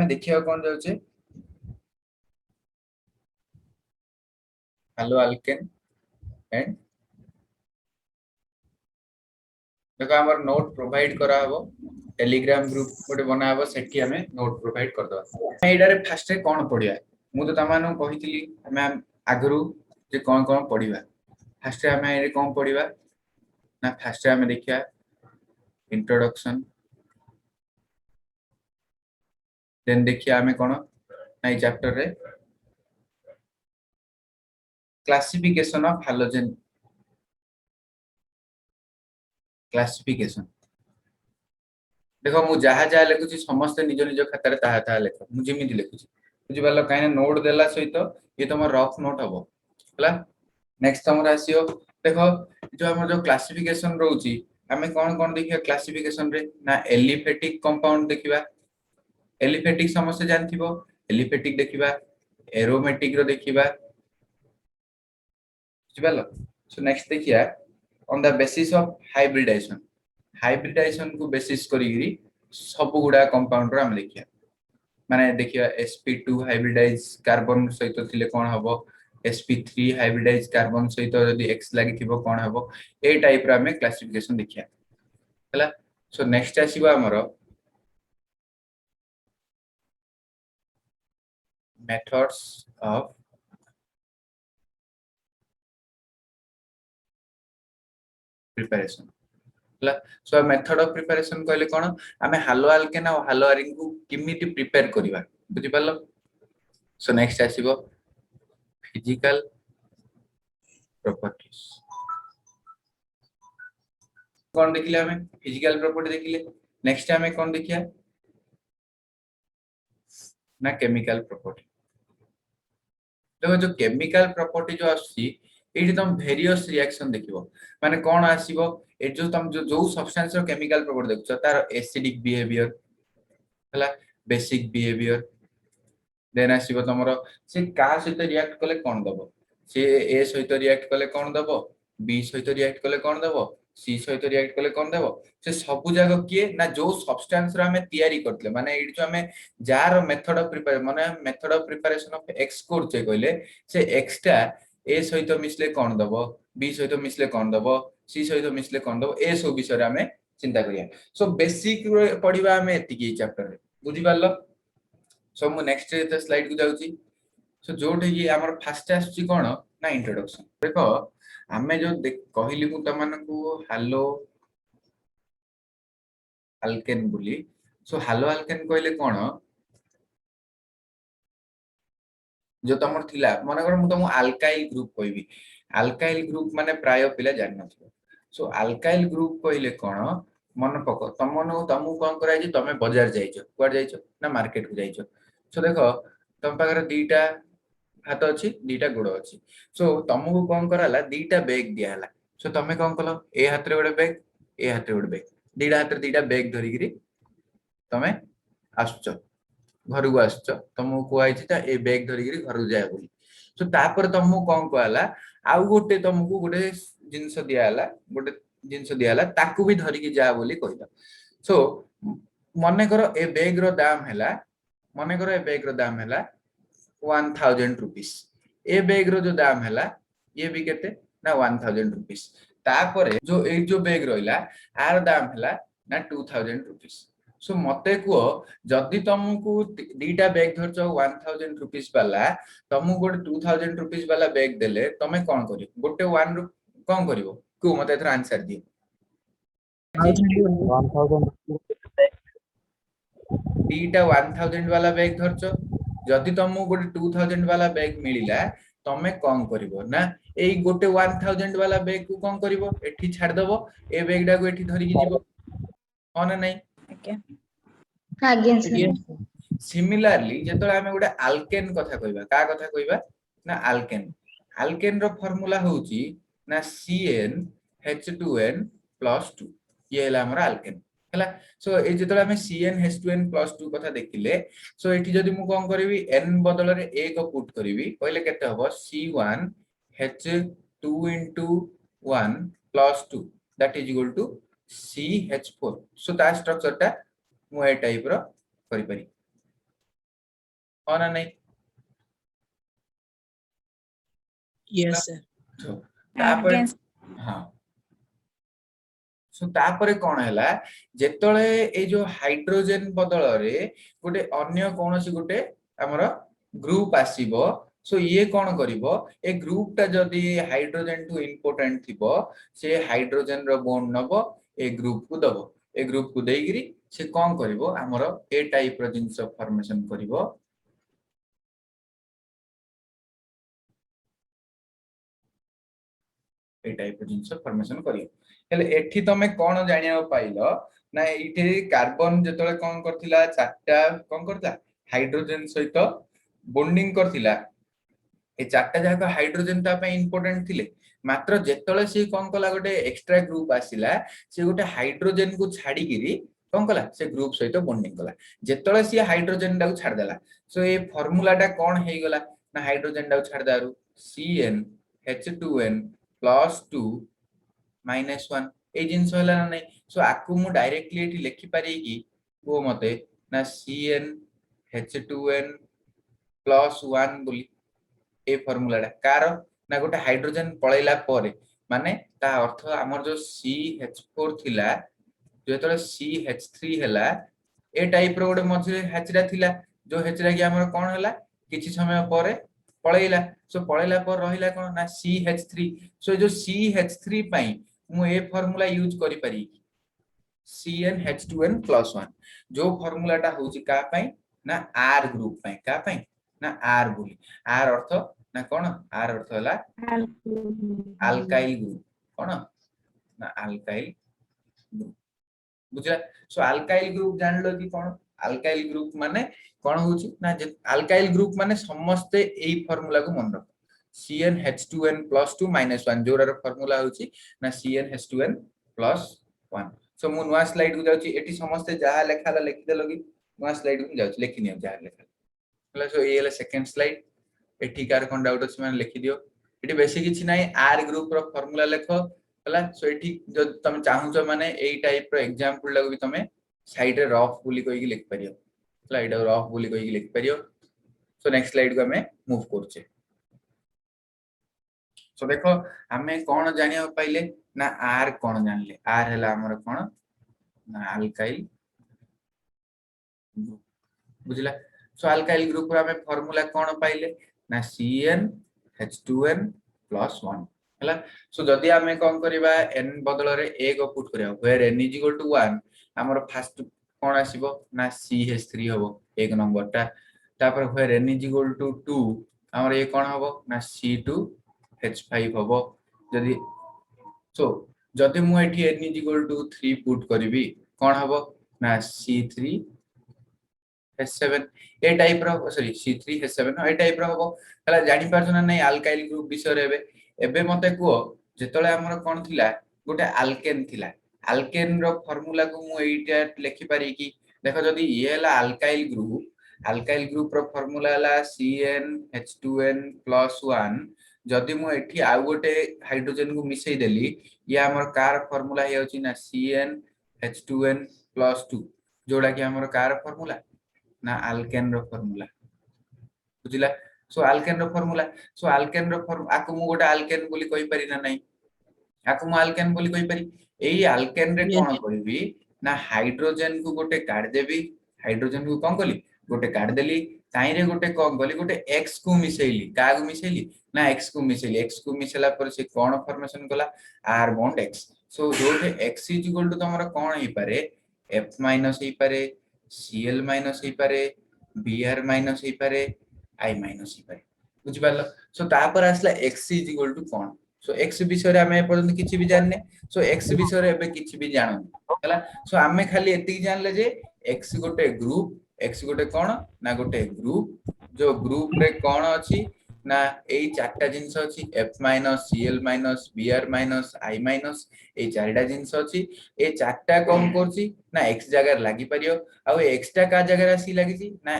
आमे देखिया कोन जाउछे hello alkane and देखो हमर नोट प्रोवाइड करा हबो टेलीग्राम ग्रुप गोटे बना हबो सेठी हमें नोट प्रोवाइड कर दो एइडारे फास्ट रे कोन पढिया मु तो तमानु कहितली हमें आगरु जे कोन पढिबा फास्ट रे हमें ए कोन पढिबा ना फास्ट रे हमें देखिया इंट्रोडक्शन देन देखिया हमें कोन ना ई चैप्टर रे क्लासिफिकेशन ऑफ हैलोजन क्लासिफिकेशन देखो मु जहा जहा लिखुची समस्त निज निज खाता रे ताहा ताहा लेख मु जेमिति लिखुची बुझि पालो काहे नोट देला सहित ये तमर रफ नोट हबो हला नेक्स्ट तमर आसीओ देखो जो हमर जो क्लासिफिकेशन रहउची हमें कोन देखिया क्लासिफिकेशन रे ना एलिफेटिक कंपाउंड देखिबा एलिफेटिक समस्त जानथिबो एलिफेटिक देखिबा एरोमेटिक रो देखिबा बुझि पालो सो नेक्स्ट देखिया on the basis of hybridization को बेसिस करी सब गुडा कंपाउंड रो हम देखिया माने देखिया sp2 हाइब्रिडाइज कार्बन सहित थिले कोन हबो sp3 हाइब्रिडाइज कार्बन सहित यदि x लागि थिबो कोन हबो ए टाइप रो हमें क्लासिफिकेशन देखिया हला सो नेक्स्ट आसीबा हमरो methods of preparation so method of preparation कहले कोन हमें हालो अल्केन और हालो अरिन को किमिति प्रिपेयर करबा बुझि पालो सो नेक्स्ट आसीबो फिजिकल प्रॉपर्टीज कोन देखिले हमें फिजिकल प्रॉपर्टी देखिले नेक्स्ट हमें कोन देखिया ना केमिकल प्रॉपर्टी देखो जो केमिकल प्रॉपर्टी जो आसी एठी तुम वेरियस रिएक्शन देखिबो माने कोन आसीबो ए जो तुम जो सब्सटेंस रो केमिकल प्रॉपर्टी देखछो तार एसिडिक बिहेवियर हला बेसिक बिहेवियर देन आसीबो तमरो से का सहित रिएक्ट कले कोन दबो से ए सहित रिएक्ट कले कोन दबो बी सहित रिएक्ट कले कोन दबो सी सहित रिएक्ट कले कोन दबो से सब जागो किए ना जो सब्सटेंस रो हमें तयारी करतले माने एठी जो हमें जार मेथड ऑफ प्रिपेयर माने method of preparation of x करछे कहले से एक्स टा ए सहित मिसले कोन दबो बी सहित मिसले कोन दबो सी सहित मिसले कोन दबो ए सब विषय रे हमें चिंता करिया सो बेसिक पढिबा हमें एतिकी चैप्टर रे बुझि पारलो सो मु नेक्स्ट स्लाइड को जाउची सो जोटे ये हमर फास्ट आछी कोन ना इंट्रोडक्शन देखो हमें जो कहली मु तमन को हेलो अल्केन बोली सो हेलो अल्केन कहले कोन जो तमर थिला माने कर मु तम अल्काइल ग्रुप कहबी अल्काइल ग्रुप माने प्राय पिला जान नथिबो सो अल्काइल ग्रुप कहले कोन मन पको तमु कोन कराई जे तमे बाजार जाइछो कुआर जाइछो ना मार्केट को जाइछो सो देखो तम पाकर दीटा हाथ अछि दीटा गोड़ अछि सो तमको कोन कराला दीटा बैग दियाला सो तमे कोन कलो ए हाथ रे गोटे बैग ए हाथ रे गोटे बैग दीटा हाथ रे दीटा बैग धरि गिरी तमे आछो घर को आछो तमको कोआइ ता ए बैग धरि गिरी घर जाय बोली सो तापर तमको कोन कहला आउ गोटे तमको गोटे जिंस दियाला गोटे जिंस दियाला ताकू भी धरि कि जा बोली कहला सो मने करो ए बैग रो दाम हैला मने करो ए बैग रो दाम हैला 1000 रुपीस ए बैग रो जो दाम हैला ये भी केते ना 1000 रुपीस तापरे जो ए जो बैग रहिला आर दाम हैला ना 2000 रुपीस सो मते को जदी तुमको दीटा बैग धरछो 1000 रुपीस वाला तुमको गोटे 2000 रुपीस वाला बैग देले तमे कोन करियो गोटे 1 कोन करियो को मते एथरा आंसर दियो 1000 दीटा 1000 वाला बैग धरछो जदी तुमको गोटे 2000 वाला बैग मिलिला तमे कोन करिवो ना एई गोटे 1000 वाला बैग को कोन करिवो एठी छाड़ दबो ए बैग डा को एठी धरि कि जीवो हो ना नहीं आज्ञा सर सिमिलरली जेतले हमें गोटे अल्केन कथा कहबा का कथा कहबा ना अल्केन रो फार्मूला होउची ना CnH2n+2 ये हला हमरा अल्केन हला सो ए जेतले हमें CnH2n+2 कथा देखिले सो एठी जदी मु कोन करबी n बदल रे a को पुट करबी कहले केते हबो C1H2 into 1 plus 2 that is equal to CH4 सो ता स्ट्रक्चर टा मु ए टाइप रो करि पारी हो ना नहीं Yes, sir. तो तापर Against. हाँ सो तापर कोन हैला जेतळे ए जो हाइड्रोजन बदल रे गोटे अन्य कोनोसी गोटे हमर ग्रुप आसीबो सो ये कोन करिवो ए ग्रुप ता जदी हाइड्रोजन टू इंपोर्टेंट थिबो से हाइड्रोजन रो बॉन्ड नबो ए ग्रुप को दबो ए ग्रुप को देगिरी से कोन करिवो हमर ए टाइप रो जिंस फॉर्मेशन करिवो ए टाइप रो जिंस फॉर्मेशन करिवो हेले एठी तमे कोन जानिया पाइलो ना इथे कार्बन जेतळे कोन करथिला चारटा कोन करता हाइड्रोजन सहित बॉन्डिंग करथिला ए चारटा जाक हाइड्रोजन ता पे इंपोर्टेंट थिले मात्र जेतळे से कोन कला गोटे एक्स्ट्रा ग्रुप आसिला से गोटे हाइड्रोजन को छाडी गिरी कोन कला से ग्रुप सहित बॉन्डिंग कला जेतळे से हाइड्रोजन दा को छाड देला सो ए फार्मूला टा कोन हे गला ना हाइड्रोजन दा को छाड दारू CnH2n + 2 -1 ए जिंस होला ना नहीं सो आकु मु डायरेक्टली एठी लिखि पारी कि को मते ना CnH2n + 1 बोली ए फार्मूला टा कार ना गोटे हाइड्रोजन पळैला परे माने ता अर्थ हमर जो CH4 थिला जेतले CH3 हैला ए टाइप रो गोटे मझे H रा थिला जो H रा कि हमर कोन हैला किछि समय परे पळैला सो पळैला पर रहिला कोन ना CH3 सो जो CH3 पई मु ए फार्मूला यूज करि पारी CnH2n + 1 जो फार्मूला टा होची का पई ना R ग्रुप पई का पई ना R बोली R अर्थ ना कोन R अर्थ होला अल्काइल ग्रुप कोन ना अल्काइल ग्रुप बुझला सो अल्काइल ग्रुप जानलो कि कोन अल्काइल ग्रुप माने कोन होची ना अल्काइल ग्रुप माने समस्त एई फार्मूला को मन रख CnH2n + 2 -1 जोरार फार्मूला होची ना CnH2n + 1 सो मु नवा स्लाइड को जाउची एटी समस्त जहा लेखाला लिखि देलो कि नवा स्लाइड को जाउची लिखि नियो जहा लेखा हला सो ए हला सेकंड स्लाइड एठी कार कोन डाउट अछि माने लिखि दियो एटी बेसी किछि नाही आर ग्रुप रो फार्मूला लेखो हला सो एठी जो तुम चाहू छ माने एई टाइप रो एग्जांपल लागो भी तमे साइड रे रफ बोली कोइ कि लिख परियो हला एटा रफ बोली कोइ कि लिख परियो सो नेक्स्ट स्लाइड को हमें मूव करछे सो देखो हमें कोन जानिया पाइले ना आर कोन जानले आर हला हमर कोन ना अल्काइल बुझला सो अल्काइल ग्रुप रो हमें फार्मूला कोन पाइले ना CnH2n + 1 हला सो जदी हमें कोन करबा n बदल रे a को पुट करबा वेयर n = 1 हमर फर्स्ट कोन आसीबो ना CH3 होबो एक नंबर ता तापर वेयर n = 2 हमर ए कोन होबो ना C2H5 होबो जदी सो जदी मु एठी n = 3 पुट करबी कोन होबो ना C3H7 ए टाइप रो सॉरी C3H7 ए टाइप रो होबो हला जानि पारछ ना नै अल्काइल ग्रुप विषय रे एबे मते को जेतले हमर कोन थिला गोटे अल्केन थिला अल्केन रो फार्मूला को मु एटा लिखि पारी कि देखो जदी ये हला अल्काइल ग्रुप रो फार्मूला हला CnH2n + 1 जदी मु एठी आ गोटे हाइड्रोजन को मिसै देली या हमर कार फार्मूला हे होची ना CnH2n + 2 जोड़ा कि हमर कार फार्मूला ना अल्केन रो फार्मूला बुझिला सो अल्केन रो फार्मूला आकु मु गोटे अल्केन बोली कहि पारि ना नाही आकु मु अल्केन बोली कहि पारि एई अल्केन रे कोन करबी ना हाइड्रोजन को गोटे काट देबी हाइड्रोजन को कोन कली गोटे काट देली ताई रे गोटे कोन कली गोटे x को मिसैली का को मिसैली ना x को मिसैला पर से कोन फॉर्मेशन कला r बॉन्ड x सो जोटे x = तमरा कोन हे पारे f- हे पारे Cl- हे पारे Br- हे पारे I- हे पारे बुझि पारलो सो तापर आसला x = कोन सो x विषय रे हमें पर्यंत किछि भी जानने सो x विषय रे एबे किछि भी जानन हला सो हमें खाली एति जानले जे x गोटे ग्रुप x गोटे कोन ना गोटे ग्रुप जो ग्रुप रे कोन अछि ना एई चारटा जिंस अछि F- Cl- Br- I- ए चारटा जिंस अछि ए चारटा कोन करछि ना x जगह लागि परियो आ x टा का जगह रासी लागि छि ना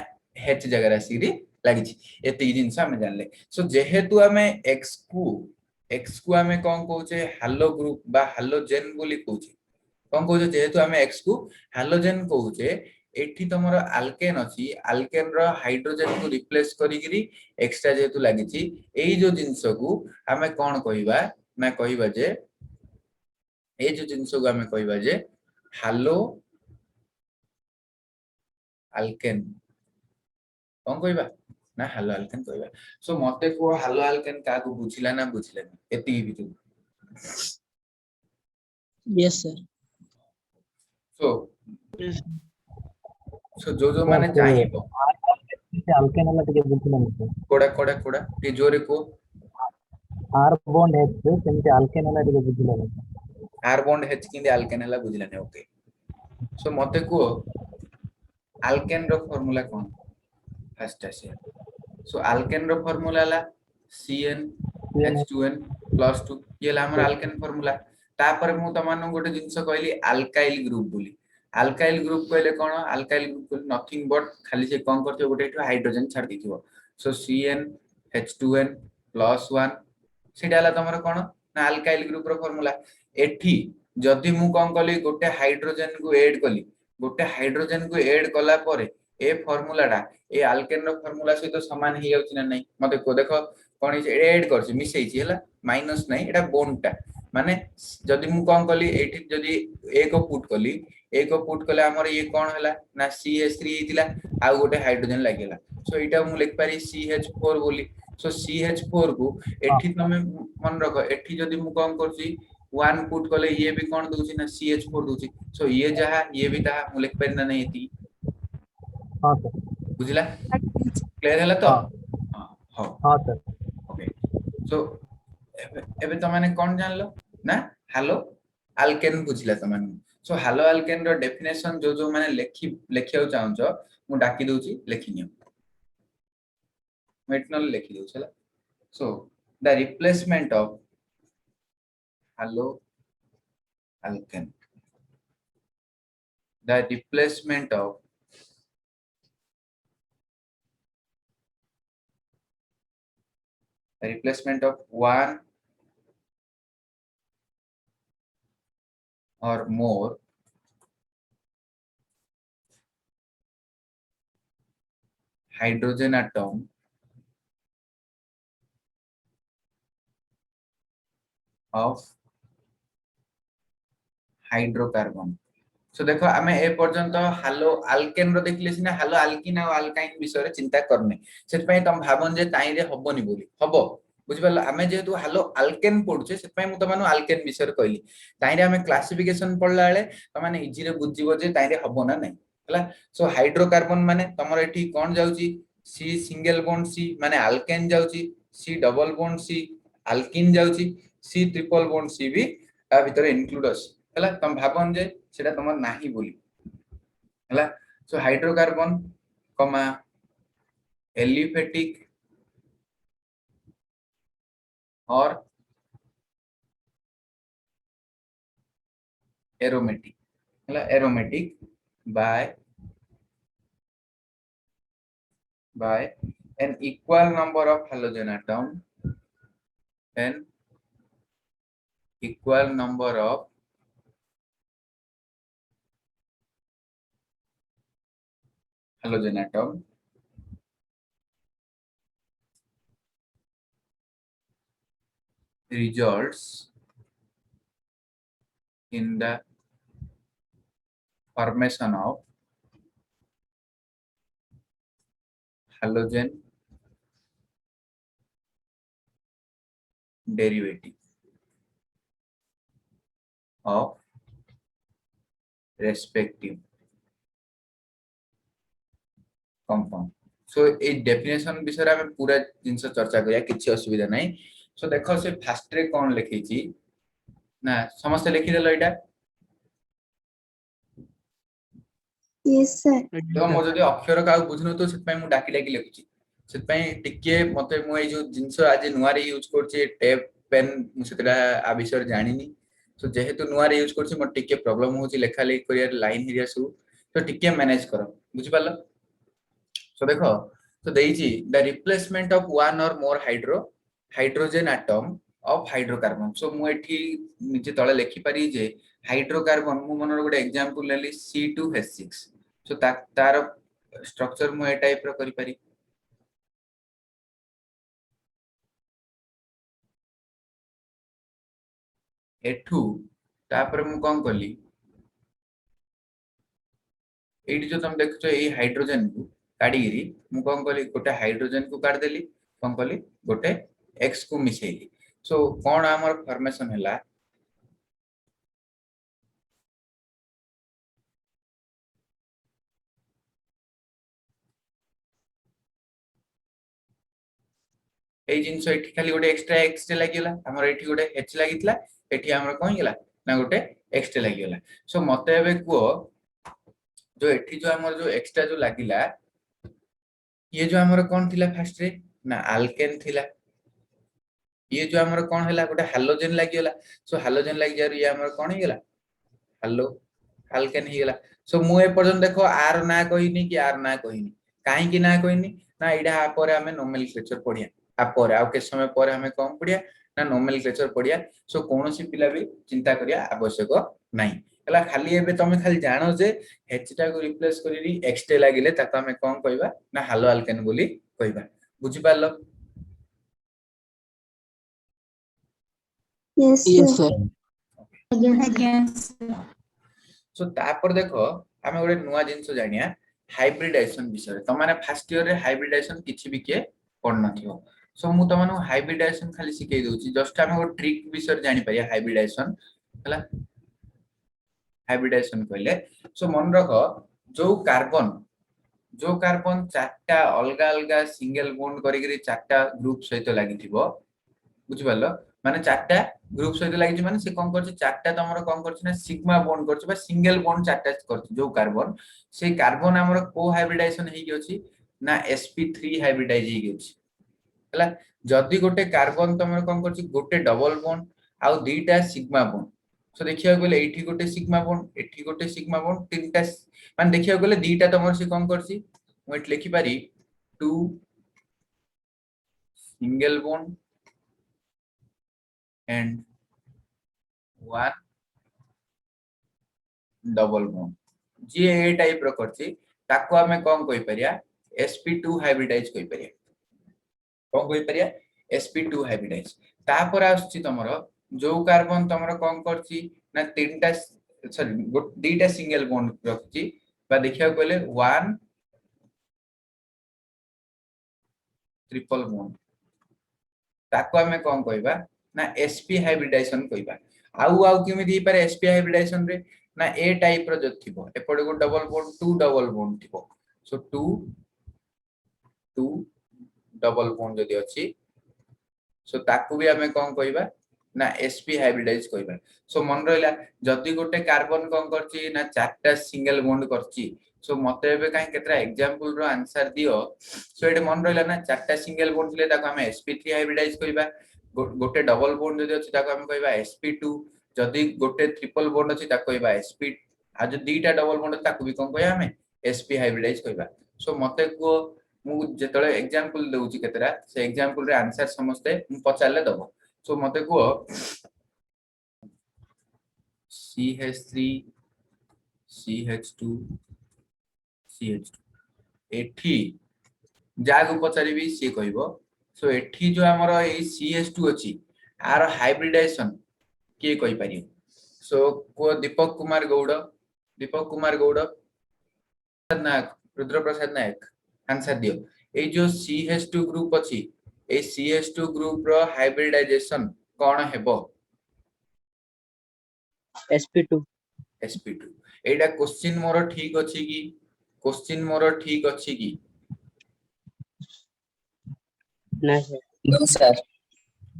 h जगह रासी रे लागि छि एति जिंस हम जानले सो जेहेतु हमें x को हमें कोन कहउछे हालो ग्रुप बा हालोजेन बोली कहउछे कोन कहउछे जेहेतु हमें x को हालोजेन कहउछे एठी तमरो आल्केन अछि आल्केन रो हाइड्रोजन को रिप्लेस करिगिरी एक्स्ट्रा जेतु लागिछि एई जो जिंस को हमें कोन कहिबा ना कहिबा जे ए जो जिंस को हमें कहिबा जे हालो आल्केन कोन कहिबा ना हालो आल्केन कहिबा सो मते को हालो आल्केन का को बुझिला ना बुझिला एति भी Yes, sir. सो Yes. सो जो माने चाहिबो alkane alla tige बुझिलानि sir कोडा कोडा कोडा टी जोरे को r bond h सेमते alkane alla tige बुझिलानि R bond H किंदी alkane हला बुझिलाने ओके सो मते को alkane रो फार्मूला कोन फर्स्ट आसे सो alkane रो फार्मूला ला CnH2n +2 ये ला हमर alkane फार्मूला तापर मु तमानो गोटे जिंस कहली alkyl ग्रुप बोली alkyl ग्रुप कहले कोन alkyl ग्रुप नथिंग बट खाली से कोन करथियो गोटे हाइड्रोजन छाड़ दिथियो सो CnH2n +1 सेटा ला तमरो कोन ना alkyl ग्रुप रो फार्मूला एठी जदि मु कोन कली गोटे हाइड्रोजन को ऐड कली गोटे हाइड्रोजन को ऐड कला परे ए फार्मूलाटा ए आल्केन रो फार्मूला सहित समान ही जाउछि ना नै मते को देखो कोन ऐड करछि मिसै छि हला माइनस नै एटा बॉन्डटा माने जदि मु कोन कली एठी जदि ए को पुट कले हमर ये कोन हला ना CH3 हितिला आ गोटे हाइड्रोजन लागेला सो एटा मु लिख पारी CH4 बोली सो CH4 को एठी तमे मन रखो एठी जदि मु कोन करछि 1 पुट कले ये भी कोन दोछि ना CH4 दोछि सो ये जहा ये भी ता मु लिख पारी ना नै एती हां सर बुझिला क्लियर हला तो हां हां सर ओके सो एबे त माने कोन जानलो ना हालो आल्केन बुझिला त माने सो हालो आल्केन रो डेफिनेशन जो माने लेखियो चाहछो मु डाकी दोछि लेखिनियो मेटनल लेखि दो चला so the replacement of hello alkane the replacement of one or more hydrogen atom of hydrocarbon so देखो आमे ए पर्यंत हालो आल्केन रो देखले सिना हालो आल्किन आ आल्काइन विषय रे चिंता करने सेत पई तम भाबन जे ताई रे हबोनी बोली हबो बुझि परला आमे जेतु हालो आल्केन पढुछे सेत पई मु तमानु आल्केन विषय रे कहली ताई रे आमे क्लासिफिकेशन पढला बेले तमाने इजी रे बुझिबो जे ताई रे हबो ना नै हला सो हाइड्रोकार्बन माने तमर एठी कोन जाउची C सिंगल बॉन्ड C माने आल्केन जाउची C double bond C alkyne जाउची C ट्रिपल बॉन्ड C भी ता भीतर इंक्लूड अस हला तम भाबन जे सेटा तमर नाही बोली हला सो हाइड्रोकार्बन कमा एलिफेटिक और एरोमेटिक हला aromatic by an equal number of halogen atom and equal number of halogen atom results in the formation of halogen derivative of respective compound so a definition विषय में पूरा जिंस चर्चा करिया किछि असुविधा नै सो देखो से फास्ट रे कोन लिखि छी ना समस्त लिखि देलो एटा Yes, sir. तो मो जदी अक्षर का बुझनो तो सेत पई मु डाकी डाकी लिखु छी सेत पई टिके मते मु ए जो जिंस आज नुवा रे यूज करछि टेप पेन मु सेतला आ विषय जानिनी सो जेहेतु नुवा रे यूज करछि म टिके प्रॉब्लम होछि लेखा लेखि करिया लाइन हिरिया सु तो टिके मैनेज करो बुझि पालो सो देखो तो देइछि the replacement of one or more hydrogen atom of hydrocarbon so मु एठी नीचे तळे लिखि पारी जे हाइड्रोकार्बन मु मनर गोटे एग्जांपल लेली C2H6 सो तार स्ट्रक्चर मु ए टाइप रो करि पारि एठू तापर मु कोन कली एठी जो तुम देखछो ए हाइड्रोजन को काडीगिरी मु कोन कली गोटे हाइड्रोजन को काट देली कोन कली गोटे एक्स को मिसेली सो कोन हमर फॉर्मेशन हला এই জিনিস এটি খালি গোটে এক্সট্রা এক্স লাগিলা আমার এটি গোটে এচ লাগিতলা এটি আমার কোন গলা না গোটে এক্স লাগিলা সো মতে এবে কো जो एठी जो हमर जो एक्स्ट्रा जो लागिला ये जो हमर कोन थिला फर्स्ट रे ना अल्केन थिला ये जो हमर कोन हला गोटे हालोजन लागिला सो हालोजन लागि जारू ये हमर कोन हिगला हालो अल्केन हिगला सो मु ए पर्यंत देखो आर ना कहिनी कि आर ना कहिनी काहे कि ना कहिनी ना इडा आ परे हमें नोमेनक्लेचर पढिया आ परे आ के समय परे हमें कोन पढिया ना नोमेनक्लेचर पढिया सो कोनोसी पिला भी चिंता करिया आवश्यक नाही हला खाली एबे तमे खाली जानो जे एच टा को रिप्लेस करी एक्स टे लागिले ताका हमें कोन कहबा ना हालो अल्केन बोली कहबा बुझि पालो Yes, Yes, sir. sir. Again. सो तापर देखो हमें गोटे नुआ जिंस जानिया हाइब्रिडाइजेशन विषय तमाने फर्स्ट ईयर रे हाइब्रिडाइजेशन किछि भी के पढ़ नथियो सो मु तमानो हाइब्रिडाइजेशन खाली सिखै दोछि जस्ट हमें गोटे ट्रिक विषय जानि परिया हाइब्रिडाइजेशन हला हाइब्रिडाइजेशन कहले सो मन रखो जो कार्बन चारटा अलगा अलगा सिंगल बॉन्ड करिकरी चारटा ग्रुप सहित लागिथिबो बुझि पालो माने चारटा ग्रुप सहित लागि माने से कोन करछि चारटा तमरो कोन करछि ना सिग्मा बॉन्ड करछि बा सिंगल बॉन्ड चारटा करछि जो कार्बन से कार्बन हमरो को हाइब्रिडाइजेशन हेइ अछि ना sp3 हाइब्रिडाइज हेइ अछि हला जदी गोटे कार्बन तमरो कोन करछि गोटे डबल बॉन्ड आउ दुईटा सिग्मा बॉन्ड सो देखिया गेले एठी गोटे सिग्मा बॉन्ड एठी गोटे सिग्मा बॉन्ड तीनटा माने देखिया गेले दुईटा तमरो से कोन करछि मु एठी लिखि पारि 2 single bond and one double bond जे ए टाइप रो करछि ताको हमें कोन कहि परिया sp2 हाइब्रिडाइज कहि परिया कोन कहि परिया sp2 हाइब्रिडाइज तापर आछि तमरो जो कार्बन तमरो कोन करछि ना तीनटा सॉरी दुईटा सिंगल बॉन्ड रखछि बा देखिया गले वन ट्रिपल बॉन्ड ताको हमें कोन कहबा ना sp हाइब्रिडाइजेशन कहबा आउ केमि दी पारे sp हाइब्रिडाइजेशन रे ना ए टाइप रो जो थिबो एपडे को double bond two double bond थिबो सो टू डबल बॉन्ड जदी अछि सो ताकू भी हमें कोन कहबा ना sp हाइब्रिडाइज कहबा सो मन रहला जदी गोटे कार्बन कोन करछि ना चारटा सिंगल बॉन्ड करछि सो मते एबे काहे केतरा एग्जांपल रो आंसर दियो सो एटे मन रहला ना चारटा सिंगल बॉन्ड थिले ताको हमें sp3 हाइब्रिडाइज कहबा गोटे डबल बॉन्ड जदी अछि ताको हम कहबा sp2 जदी गोटे ट्रिपल बॉन्ड अछि ताको कहबा sp आ जो दुईटा डबल बॉन्ड ताको भी कोन कहबा हमें sp हाइब्रिडाइज कहबा सो मते को मु जेतले एग्जांपल देउची केतरा से एग्जांपल रे आंसर समझते मु पचारले दबो सो मते को CH3 CH2 CH2 एठी जागु पचारिबी से कहबो सो एठी जो हमर ए CH2 अछि आर हाइब्रिडाइजेशन के कहि पारि सो को दीपक कुमार गौड़ नायक रुद्र प्रसाद नायक आंसर दियो ए जो CH2 ग्रुप अछि ए CH2 ग्रुप रो हाइब्रिडाइजेशन कोन हेबो sp2 sp2 एटा क्वेश्चन मोर ठीक अछि कि क्वेश्चन मोर ठीक अछि कि ना सर नो सर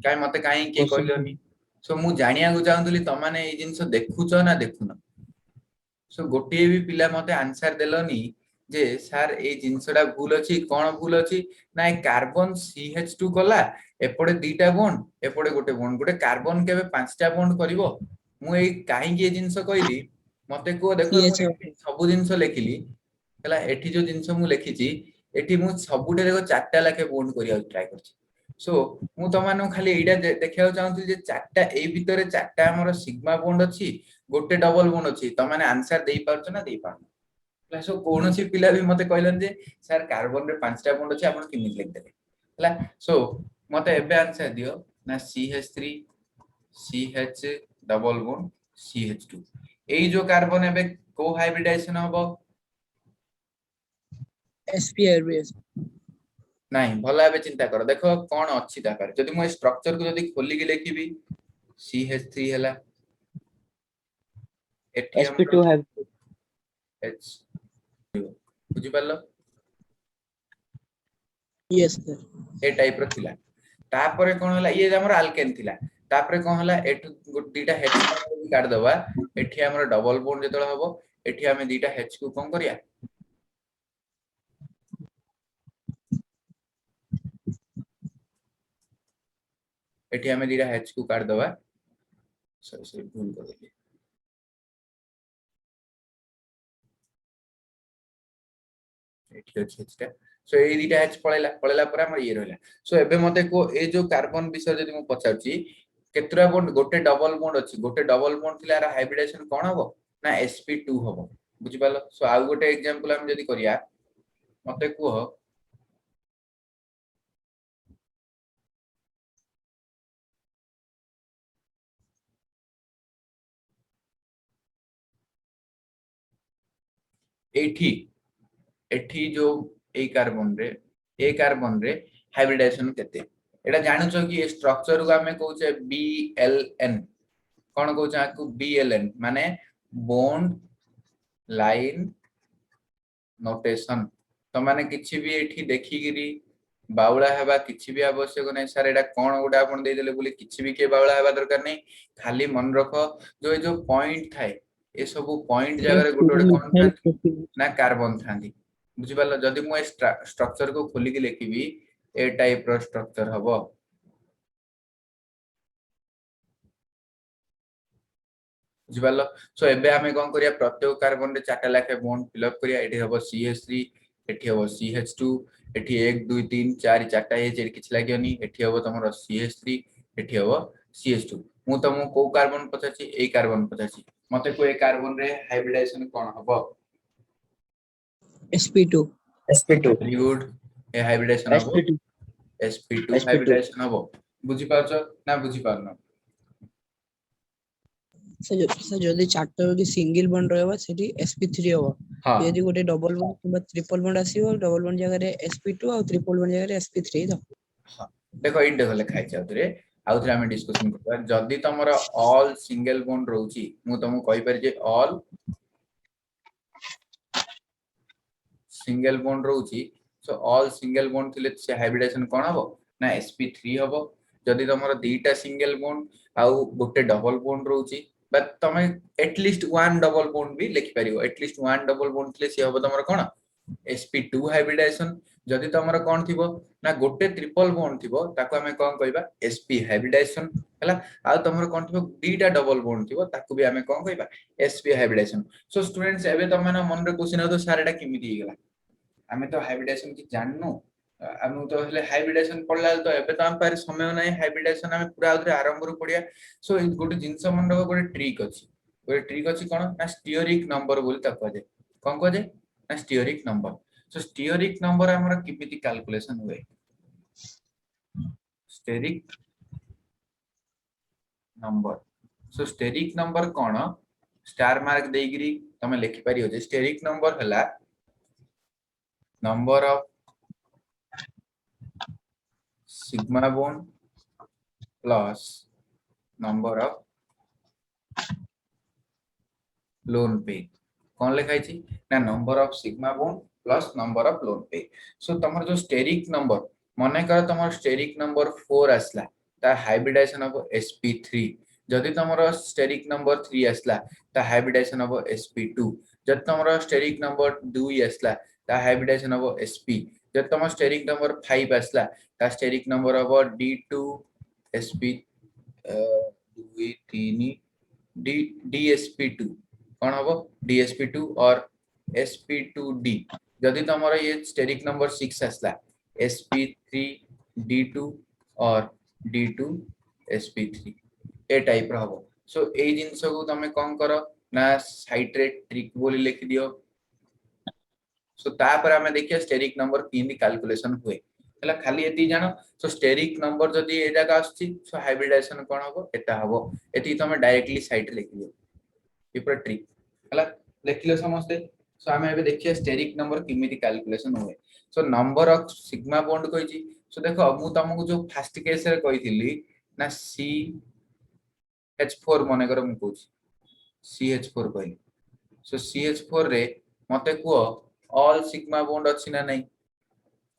काय मते काहे के कहलोनी सो मु जानिया को चाहुतली तमाने ए जिंस देखुचो ना देखुनो सो गोटे भी पिला मते आंसर देलोनी जे सर ए जिंसडा भूल अछि कोन भूल अछि ना ए कार्बन CH2 कला एपडे दुईटा बॉन्ड एपडे गोटे बॉन्ड गोटे कार्बन केबे पांचटा बॉन्ड करिवो मु ए काहे के जिंस कहली मते को देखो मु सब जिंस लेखिली हला एठी जो जिंस मु लेखिची एठी मु सबुटे देखो चारटा लाखे बॉन्ड करिया ट्राई करछि सो मु तमानो खाली एइडा देखिया चाहूती जे चारटा ए भीतरे चारटा हमर सिग्मा बॉन्ड अछि गोटे डबल बॉन्ड अछि तमाने आंसर देई पारछ ना देई पार सो कौन सी पिला भी मते कहलन जे सर कार्बन रे पांचटा बॉन्ड अछि आपण किमित लिख देले हला सो मते एबे आंसर दियो ना CH3 CH double bond CH2 एई जो कार्बन एबे को हाइब्रिडाइजेशन हबो sp rbs नहीं भला एबे चिंता कर देखो कोन अछि ता पर जदि मो स्ट्रक्चर को जदि खोली के लिखिबी CH3 हला एठी हमरो sp2 have H बुझी पारलो yes sir ए टाइप रो थिला तापरे कोन हला ये हमर अल्केन थिला तापरे कोन हला एटु दीटा H भी काट दबा एठी हमर डबल बॉन्ड जेतळ हबो एठी हमें दीटा H को कोन करिया एठी हमें दीटा H को काट दबा सॉरी भूल कर देली एठी अछि H सो ए दीटा H पळेला पर हमर ये रहला सो एबे मते को ए जो कार्बन विषय जदि मु पचाउची केतरा बॉन्ड गोटे डबल बॉन्ड थिला रा हाइब्रिडेशन कोन हबो ना sp2 हबो बुझी पालो सो आ गोटे एग्जांपल हम जदि करिया मते को एठी एठी जो ए कार्बन रे हाइब्रिडेशन केते एटा जानु छ कि स्ट्रक्चर को हमें कहूचे BLN कोन कहूचे आकु BLN माने बॉन्ड लाइन नोटेशन तो माने किछि भी एठी देखि गिरी बाउला हेबा किछि भी आवश्यक नै सर एटा कोन गोटा आपण दे देले बोली किछि भी के बाउला हेबा दरकार नै खाली मन रखो जो पॉइंट थाए ए सब पॉइंट जगह रे गोटे गोटे कोन था ना कार्बन थांदी बुझी पालो जदि मु स्ट्रक्चर को खोली के लिखिबी ए टाइप रो स्ट्रक्चर हबो बुझी पालो सो एबे हमें कोन करिया प्रत्येक कार्बन रे चारटा लाखे बॉन्ड फिल अप करिया एठी हबो CH3 एठी हबो CH2 एठी 1 2 3 4 चारटा हे जे किछ लागियोनी एठी हबो तमरो CH3 एठी हबो CH2 मु तमु को कार्बन पचाची ए कार्बन पचाची मते को ए कार्बन रे हाइब्रिडाइजेशन कोन हबो sp2 sp2 वेरी गुड ए हाइब्रिडाइजेशन हबो sp2 sp2 sp2 हाइब्रिडाइजेशन हबो बुझी पाछो ना बुझी पारनो सर जदि चार्टर जदि सिंगल बॉन्ड रहबा सेठी sp3 हो हां यदि गोटे डबल बॉन्ड किबा ट्रिपल बॉन्ड आसीबो डबल बॉन्ड जगह रे sp2 और ट्रिपल बॉन्ड जगह रे sp3 द हां देखो इन देखो लिखा है आउतरे आउतरे हम डिस्कशन करबा जदी तमरो ऑल सिंगल बॉन्ड रहउची मु तमु कहि पारि जे ऑल सिंगल बॉन्ड रहउची सो ऑल सिंगल बॉन्ड थिले से हाइब्रिडेशन कोन हबो ना sp3 हबो जदी तमरो दीटा सिंगल बॉन्ड आउ गोटे डबल बॉन्ड रहउची बट तमे एटलीस्ट वन डबल बॉन्ड भी लिखि परिबो एटलीस्ट वन डबल बॉन्ड थिले से हबो तमरो कोन sp2 हाइब्रिडाइजेशन जदी तमरो कोन थिबो ना गोटे ट्रिपल बॉन्ड थिबो ताको हमें कोन कहबा sp हाइब्रिडाइजेशन हला आ तमरो कोन थिबो दीटा डबल बॉन्ड थिबो ताको भी हमें कोन कहबा sp हाइब्रिडाइजेशन सो स्टूडेंट्स एबे तमनो मन रे क्वेश्चन तो सर एटा किमिति हिगला हमें तो हाइब्रिडेशन की जाननु हम तो हले हाइब्रिडेशन पढ़ला तो एबे तो हम पार समय नै हाइब्रिडेशन हम पूरा उधर आरंभ रो पड़िया सो गोटे जिंस मन रो गोटे ट्रिक अछि कोन ना स्टीयरिक नंबर बोली त कह दे कोन कह दे ना steric number so steric number हमर किमिति कैलकुलेशन हुए steric number so steric number कोन स्टार मार्क देगिरी तमे लिखि पारियो जे स्टेरिक नंबर हला number of sigma bond plus number of lone pair कौन लिखाई छी ना number of sigma bond plus number of loan pair सो तमर जो स्टेरिक नंबर माने कर तमर स्टेरिक नंबर 4 आसला ता हाइब्रिडाइजेशन ऑफ sp3 जदि तमर स्टेरिक नंबर 3 आसला ता हाइब्रिडाइजेशन ऑफ sp2 जदि तमर स्टेरिक नंबर 2 आसला ता हाइब्रिडाइजेशन ऑफ sp जदि तमर स्टेरिक नंबर 5 आसला ता steric number of d2 sp 2 3 dsp2 कौन हबो dsp2 और sp2d जदि तमरो ये स्टेरिक नंबर 6 आसला sp3d2 और d2 sp3 ए टाइप रो हबो सो ए जिंस को तमे कोन करो ना साइड रे ट्रिक बोली लिखि दियो सो तापर आमे देखिया स्टेरिक नंबर किंदी कैलकुलेशन हुए हला खाली एती जानो सो स्टेरिक नंबर जदी ए जागा आछी सो हाइब्रिडाइजेशन कोन हबो एटा हबो एती तमे डायरेक्टली साइड लिखियो ऊपर ट्रिक हला लिखिलो समझते सो आमे एबे देखिया स्टेरिक नंबर किमिति कैलकुलेशन हुए so number of sigma bond कहिची सो देखो मु तुमको जो फर्स्ट केस रे कहिथिली ना CH4 मने करो मु कहूची CH4 कहली सो CH4 रे मते को ऑल सिग्मा बॉन्ड अछि ना नहीं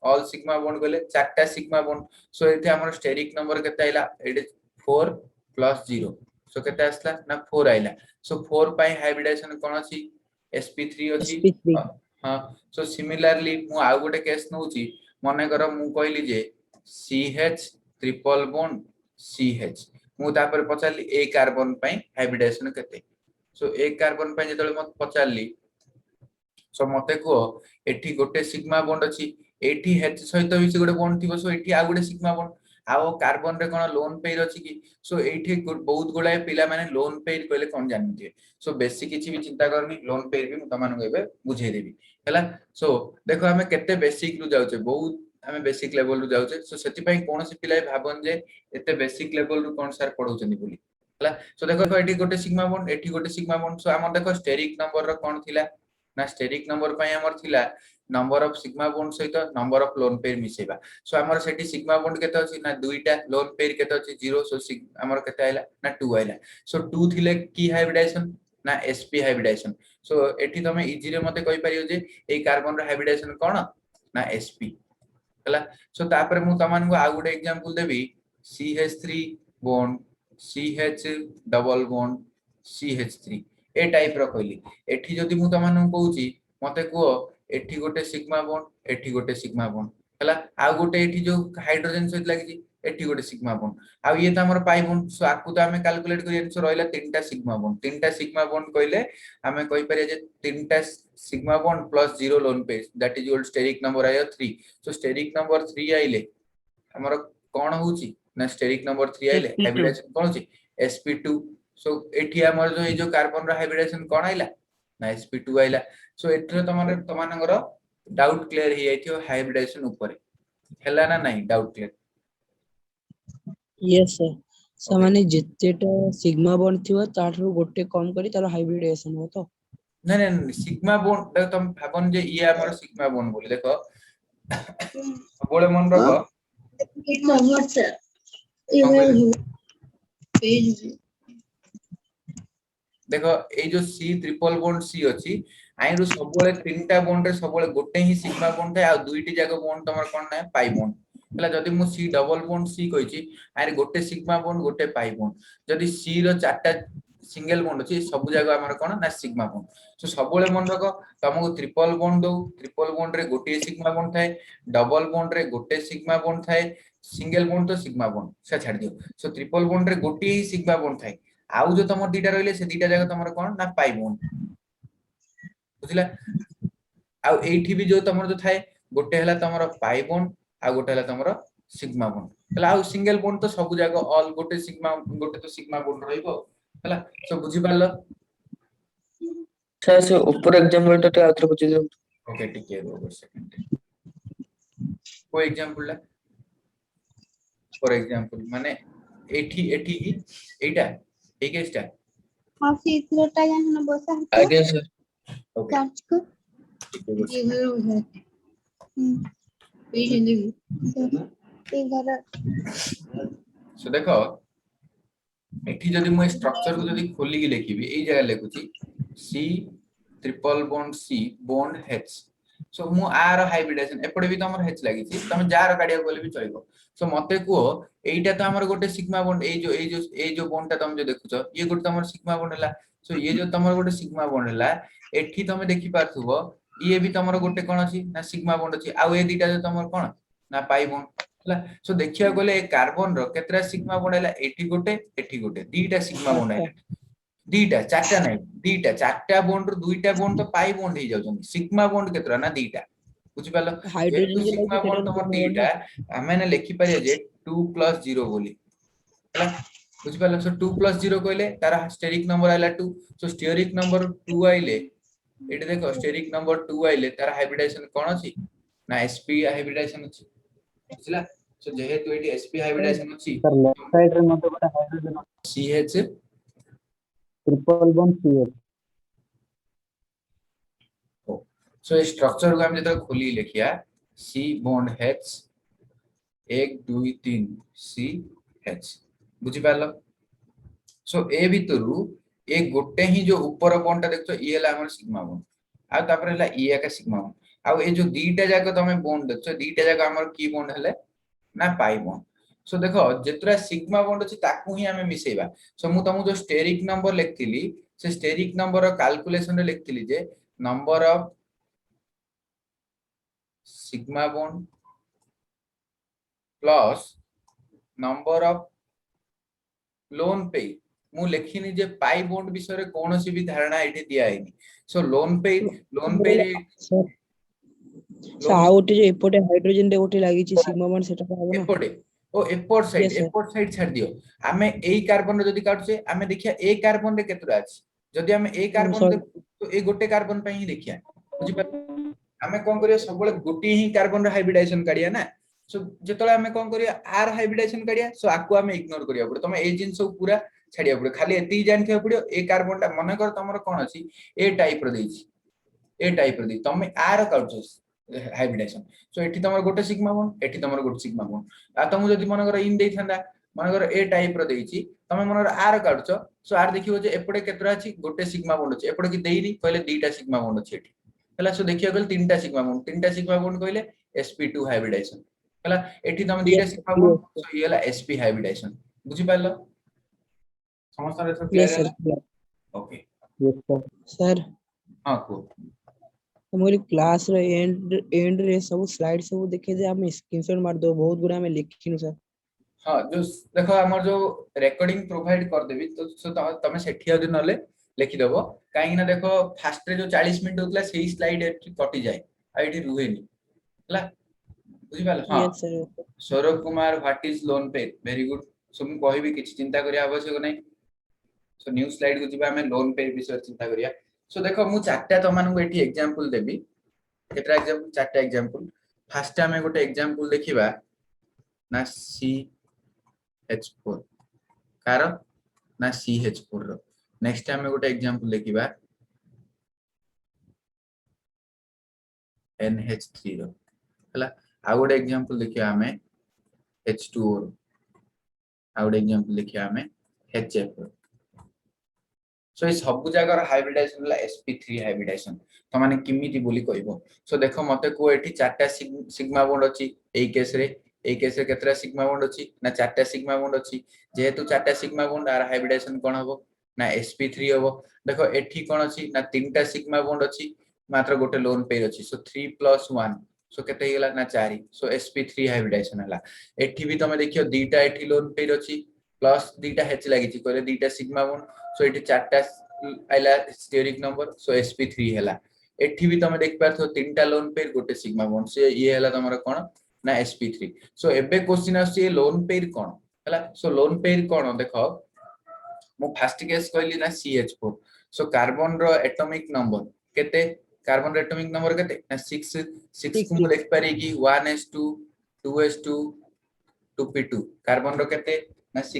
ऑल सिग्मा बॉन्ड कहले चारटा सिग्मा बॉन्ड सो एथे हमर स्टेरिक नंबर केते आइला एटे 4 प्लस 0 सो केते आसला ना 4 आइला सो 4 पाई हाइब्रिडाइजेशन कोन अछि sp3 अछि sp3 हां सो सिमिलरली मु आ गोटे केस नउची मने करो मु कहली जे CH ट्रिपल बॉन्ड CH मु तापर पचारली ए कार्बन पाई हाइब्रिडाइजेशन केते सो ए कार्बन पाई जेतले मत पचारली सो मते को एठी गोटे सिग्मा बॉन्ड अछि एठी H सहित भी गोटे बॉन्ड थिबो सो एठी आ गोटे सिग्मा बॉन्ड आउ कार्बन रे कोन लोन पेयर अछि कि सो एठी बहुत गुळाय पिला माने लोन पेयर कहले कोन जानथिए सो बेसिक किछि भी चिंता करनी लोन पेयर भी मु तमान एबे बुझे देबी हला सो देखो हमें केते बेसिक रु जाउचे बहुत हमें बेसिक लेवल रु जाउचे सो सेति पई कोनोसी पिलाय भाबन जे एते बेसिक लेवल रु कोन सर पढौचनी बोली हला सो देखो एठी गोटे सिग्मा बॉन्ड एठी गोटे सिग्मा बॉन्ड सो हम देखो स्टेरिक नंबर रो कोन थिला ना स्टेरिक नंबर पई हमर थिला नंबर ऑफ सिग्मा बॉन्ड सहित नंबर ऑफ लोन पेयर मिसेबा सो हमर सेठी सिग्मा बॉन्ड केते अछि ना दुईटा लोन पेयर केते अछि 0 सो हमर केते आइला ना 2 आइला सो 2 थिले की हाइब्रिडाइजेशन ना sp हाइब्रिडाइजेशन सो एठी तमे इजी रे मते कहि परियो जे ए कार्बन रो हाइब्रिडाइजेशन कोन ना sp हला सो तापर मु तमान को आ गुडे एग्जांपल देबी CH3 bond CH double bond CH3 ए टाइप रो कहली एठी जदी मु तमान कहूची मते को एठी गोटे सिग्मा बॉन्ड एठी गोटे सिग्मा बॉन्ड हला आ गोटे एठी जो हाइड्रोजन सहित लागी एठी गोटे सिग्मा बॉन्ड आ ये त हमर पाई बॉन्ड सो आकु त हमें कैलकुलेट करी आंसर रहला तीनटा सिग्मा बॉन्ड कहले हमें कहि परिया जे तीनटा sigma bond plus 0 lone pair that is old steric number आयो 3 सो स्टेरिक नंबर 3 आइले हमर कोन होउची ना स्टेरिक नंबर 3 आइले sp2 हाइब्रिडाइजेशन कोन होची sp2 सो एठी हमर जो ए जो कार्बन रो हाइब्रिडाइजेशन कोन आइला ना sp2 आइला सो एथरे तमानकर डाउट क्लियर हे आइथियो हाइब्रिडाइजेशन ऊपर हैला ना नहीं doubt clear yes sir okay सामान्य जेतेटा सिग्मा बॉन्ड थिबो ताठरो गोटे कम करी तार हाइब्रिडाइजेशन हो तो नहीं नहीं नहीं सिग्मा बॉन्ड देखो तुम भाबन जे ये हमर सिग्मा बॉन्ड बोली देखो बोले मन रखो कौन कहले देखो ए जो C ट्रिपल बॉन्ड C अछि आइरु सबले तीनटा बॉन्ड रे सबले गोटे ही सिग्मा बॉन्ड थाए आ दुईटी जाको बॉन्ड तमर कोन ना पाई बॉन्ड हला जदी मु C डबल बॉन्ड C कहिची आइर गोटे सिग्मा बॉन्ड गोटे पाई बॉन्ड जदी C रो चारटा सिंगल बॉन्ड अछि सब जाको हमर कोन ना सिग्मा बॉन्ड सो सबले मन रखो तमको ट्रिपल बॉन्ड दो ट्रिपल बॉन्ड रे गोटे सिग्मा बॉन्ड थाए डबल बॉन्ड रे गोटे सिग्मा बॉन्ड थाए सिंगल बॉन्ड तो सिग्मा बॉन्ड से छाड़ दियो सो ट्रिपल बॉन्ड रे गोटे ही सिग्मा बॉन्ड थाए आउ जो तमर दीटा रहले से दीटा जागा तमर कोन ना पाई बॉन्ड बुझिला आउ एठी भी जो तमर जो थाए गोटे हला तमर पाई बॉन्ड आ गोटे हला तमर सिग्मा बॉन्ड हला आउ सिंगल बॉन्ड तो सब जागा ऑल गोटे तो सिग्मा बॉन्ड रहइबो हला सो बुझि पालो सर से ऊपर एग्जांपल टा आउथरे बुझि दियो ओके ठीक है रो सेकंड को एग्जांपल ला फॉर एग्जांपल माने एठी एठी की एटा एक केसटा हाँ सीटलोटा जहाँ बसा है आगे सर ओके कांच को ठीक है good. ये घर उधर ये जिंदगी ये घर सो देखो एठी जदी मु स्ट्रक्चर को जदी खोली की लिखिबी एई जगह लिखुची C triple bond C bond H सो मु आर हाइब्रिडाइजेशन एपडे भी तो हमर H लागी छी तमे जार काडिया बोले भी चलिबो सो मते को एईटा तो हमर गोटे सिग्मा बॉन्ड ए जो बॉन्ड ता तुम जो देखुचो ये गोटे हमर सिग्मा बॉन्ड हला सो ये जो तमर गोटे सिग्मा बॉन्ड हला एठी तमे देखि पाथुबो ये भी तमर गोटे कोन अछि ना सिग्मा बॉन्ड अछि आ ए दीटा जो तमर कोन ना पाई बॉन्ड हला सो देखिया गले ए कार्बन रो केतरा सिग्मा बॉन्ड हला एठी गोटे दीटा सिग्मा बॉन्ड अच्छा हला दीटा चारटा नहीं दीटा चारटा बॉन्ड रो दुईटा बॉन्ड तो पाई बॉन्ड हे जाउछन सिग्मा बॉन्ड केतरा ना दीटा बुझि पालो हाइड्रोजन जेतु के सिग्मा लागि बॉन्ड सेटा तमर सिग्मा बॉन्ड दीटा ना हमें ने लिखि परिया जे 2 + 0 बोली हला बुझिपाल सो 2 + 0 कहले तार स्टेरिक नंबर आइला 2 सो स्टेरिक नंबर 2 आइले एठी देखो स्टेरिक नंबर 2 आइले तार हाइब्रिडाइजेशन कोन अछि ना sp हाइब्रिडाइजेशन अछि बुझला सो जेहेतु एठी sp हाइब्रिडाइजेशन अछि सर लेफ्ट साइड रे मते गोटे hydrogen ch triple bond CH सो ए स्ट्रक्चर को हम जब खोली लिखिया C bond H 1 2 3 C H बुझी पारलो सो ए भितरु ए गोटे ही जो ऊपर बॉन्ड ता देखछो ई हला हमर सिग्मा बॉन्ड आ तापर हला ई एका सिग्मा बॉन्ड आ ए जो दीटा जाक तमे बॉन्ड देखछो दीटा जाक हमर की बॉन्ड हले ना पाई बॉन्ड सो देखो जेतरा सिग्मा बॉन्ड अछि ताकू ही हमें मिसेबा सो मु तमु जो स्टेरिक नंबर लिखतिली से स्टेरिक नंबर कैलकुलेशन रे लिखतिली जे number of sigma bond plus number of lone pair मु लेखिनी जे पाई बॉन्ड विषय कोनोसी भी धारणा एठी दिया हैनी सो लोन पेयर सर आ गोटे जो एपोटे हाइड्रोजन रे गोटे लागि छि सिग्मा बॉन्ड सेटा हबो ना एपोटे ओ एपोर्ट Yes, sir. साइड छाड़ दियो आमे एई कार्बन रे जदी काटछे आमे देखिया ए कार्बन रे केतरा अछि जदी आमे ए कार्बन sir. देखु तो ए गोटे कार्बन पई ही देखिया बुझि पा आमे कोन करिया सबले गोटी ही कार्बन रे हाइब्रिडाइजेशन काढिया ना सो जेतले आमे कोन करिया आर हाइब्रिडाइजेशन काढिया सो आकु आमे इग्नोर करिया पड़े तमे ए जिंस पूरा छाडिया पड़े खाली एती जानथिया पड़ियो ए कार्बन टा मने कर तमरो कोन अछि ए टाइप रो देछि ए टाइप रो दी तमे आर काढछस हाइब्रिडाइजेशन सो एठी तमरो गोटे सिग्मा बॉन्ड एठी तमरो गोटे सिग्मा बॉन्ड आ तमु जदी मने कर इन देई थांदा मने कर ए टाइप रो देछि तमे मने कर आर काढछो सो आर देखियो जे एपडे केतरा अछि गोटे सिग्मा बॉन्ड अछि एपडे की देइनी कहले दीटा सिग्मा बॉन्ड अछि एठी हला सो देखियो गल तीनटा सिग्मा बॉन्ड कहले sp2 हाइब्रिडाइजेशन हला एठी तमे दीटा Yes, sigma yes. Bond so ये हला sp हाइब्रिडाइजेशन बुझि पाइलो समस्त रे Yes, क्लियर sir. हला ओके यस सर सर हां को हमरी क्लास रे एंड रे सब स्लाइड सब देखे जे हम स्क्रीनशॉट मार दो बहुत गुडा में लिखिनु सर हाँ जो देखो हमर जो रेकॉर्डिंग प्रोवाइड कर देबी तो सो तमे सेठी आदि नले लिखि देबो काहे ना देखो फास्ट रे जो 40 मिनिट होतला सेही स्लाइड एठी कटि जाय आ एठी रुहेनी हला बुझि पाल हां yes sir Saurabh Kumar what is loan पे वेरी गुड सो मु कहबी किछ चिंता करिया आवश्यक नै सो न्यू स्लाइड को जिबा हमें लोन पे विषय चिंता करिया सो देखो मु चारटा तमान को एठी एग्जांपल देबी केतरा एग्जांपल चारटा एग्जांपल फास्ट हमें गोटे एग्जांपल देखिबा ना CH4 कार ना CH4 रो नेक्स्ट हमें गोटे एग्जांपल देखिबा NH3 रो हला आ गोटे एग्जांपल देखिया हमें H2O रो आ गोटे एग्जांपल देखिया हमें HF रो सो ए सब जगह हाइब्रिडाइजेशन ला sp3 हाइब्रिडाइजेशन तो माने किमिति बोली कहबो सो देखो मते को एठी चारटा सिग्मा बॉन्ड अछि एई केस रे केतरा सिग्मा बॉन्ड अछि ना चारटा सिग्मा बॉन्ड अछि जेहेतु चारटा सिग्मा बॉन्ड आर हाइब्रिडाइजेशन कोन हबो ना sp3 हबो देखो एठी कोन अछि ना तीनटा सिग्मा बॉन्ड अछि मात्र गोटे लोन पेयर अछि सो 3 + 1 सो केते हिला ना 4 सो sp3 हाइब्रिडाइजेशन हला एठी भी तमे देखियो दीटा एठी लोन पेयर अछि प्लस दीटा H लागि छि कहले दीटा सिग्मा बॉन्ड सो एठी चारटा आइला स्टेरिक नंबर सो sp3 हला एठी भी तमे देख पारथो तीनटा लोन पेयर गोटे सिग्मा बॉन्ड से ये हला तमरो कोन ना sp3 सो एबे क्वेश्चन आसी लोन पेयर कोन हला सो लोन पेयर कोन देखो मु फर्स्ट केस कहली ना CH4 सो कार्बन रो एटॉमिक नंबर केते कार्बन रो एटॉमिक नंबर केते ना 6 को मु लिख पारी कि 1s2 2s2 2p2 कार्बन रो केते ना 6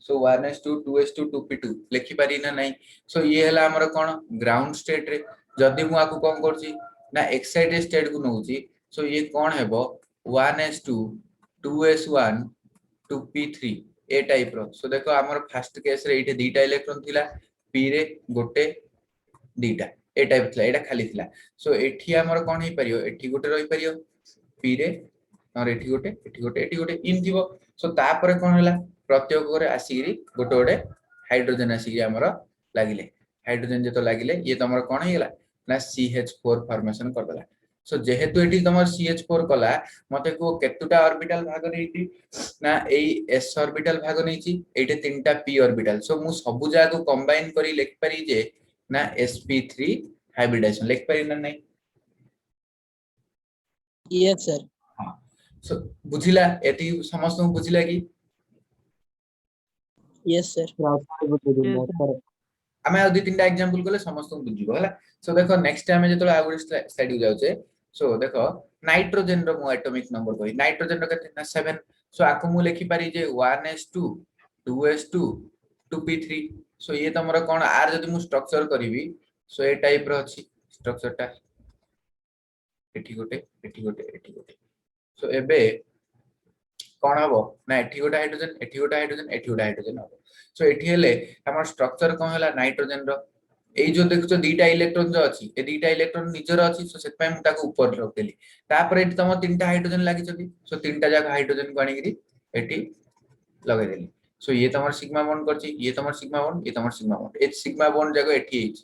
सो 1s2 2s2 2p2 लिखि पारी ना नहीं सो ये हला हमर कोन ग्राउंड स्टेट रे जदी मु आकु कोन करछि ना एक्साइटेड स्टेट को नउछि सो ये कोन हेबो 1s2 2s1 2p3 ए टाइप रो सो देखो हमर फर्स्ट केस रे इटे दीटा इलेक्ट्रॉन थिला p रे गोटे दीटा ए टाइप थिला एटा खाली थिला सो एठी हमर कोन हे परियो एठी गोटे रहि परियो p रे और एठी गोटे इन थिबो सो तापर कोन हला प्रत्येक करे आसीरी गोटे गोटे हाइड्रोजन आसीरी हमर लागिले हाइड्रोजन जेतो लागिले ये तमर कोन हेला ना CH4 फॉर्मेशन कर देला सो जेहेतु एठी तमर CH4 कला मते को केतुटा ऑर्बिटल भाग नैति ना एई s ऑर्बिटल भाग नैछि एटे तीनटा p ऑर्बिटल सो मु सबु जाको कंबाइन करी लिख पारी जे ना sp3 हाइब्रिडाइजेशन लिख पारी ना नहीं यस सर हां सो बुझिला एती समस्त बुझिला कि यस सर सर आमे आ 2-3टा एग्जांपल कले समस्त बुझिबो हला। सो देखो नेक्स्ट टाइम जेतले आ गुडी स्लाइड को जाउचे सो देखो नाइट्रोजन रो मु एटॉमिक नंबर कोइ नाइट्रोजन रो केते ना 7 सो आको मु लिखि पारि जे 1s2 2s2 2p3 सो ये तमरो कोन आर जदि मु स्ट्रक्चर करिवि सो ए टाइप रो अछि स्ट्रक्चर टा एठी गोटे एठी गोटे एठी गोटे सो एबे कोन हबो ना एठी गोटे हाइड्रोजन एठी गोटे हाइड्रोजन एठी गोटे हाइड्रोजन हबो सो एठी हेले हमर स्ट्रक्चर कोन हला नाइट्रोजन रो एई जो देखुछो दीटा इलेक्ट्रॉन जो अछि ए दीटा इलेक्ट्रॉन निजर अछि सो सेत पय मु ताको ऊपर रख देली तापर एठी तम तीनटा हाइड्रोजन लागि छथि सो तीनटा जाक हाइड्रोजन को आनी करी एठी लगे देली सो ये तमर सिग्मा बॉन्ड करछि ये तमर सिग्मा बॉन्ड ये तमर सिग्मा बॉन्ड ए सिग्मा बॉन्ड जाको एठी हिच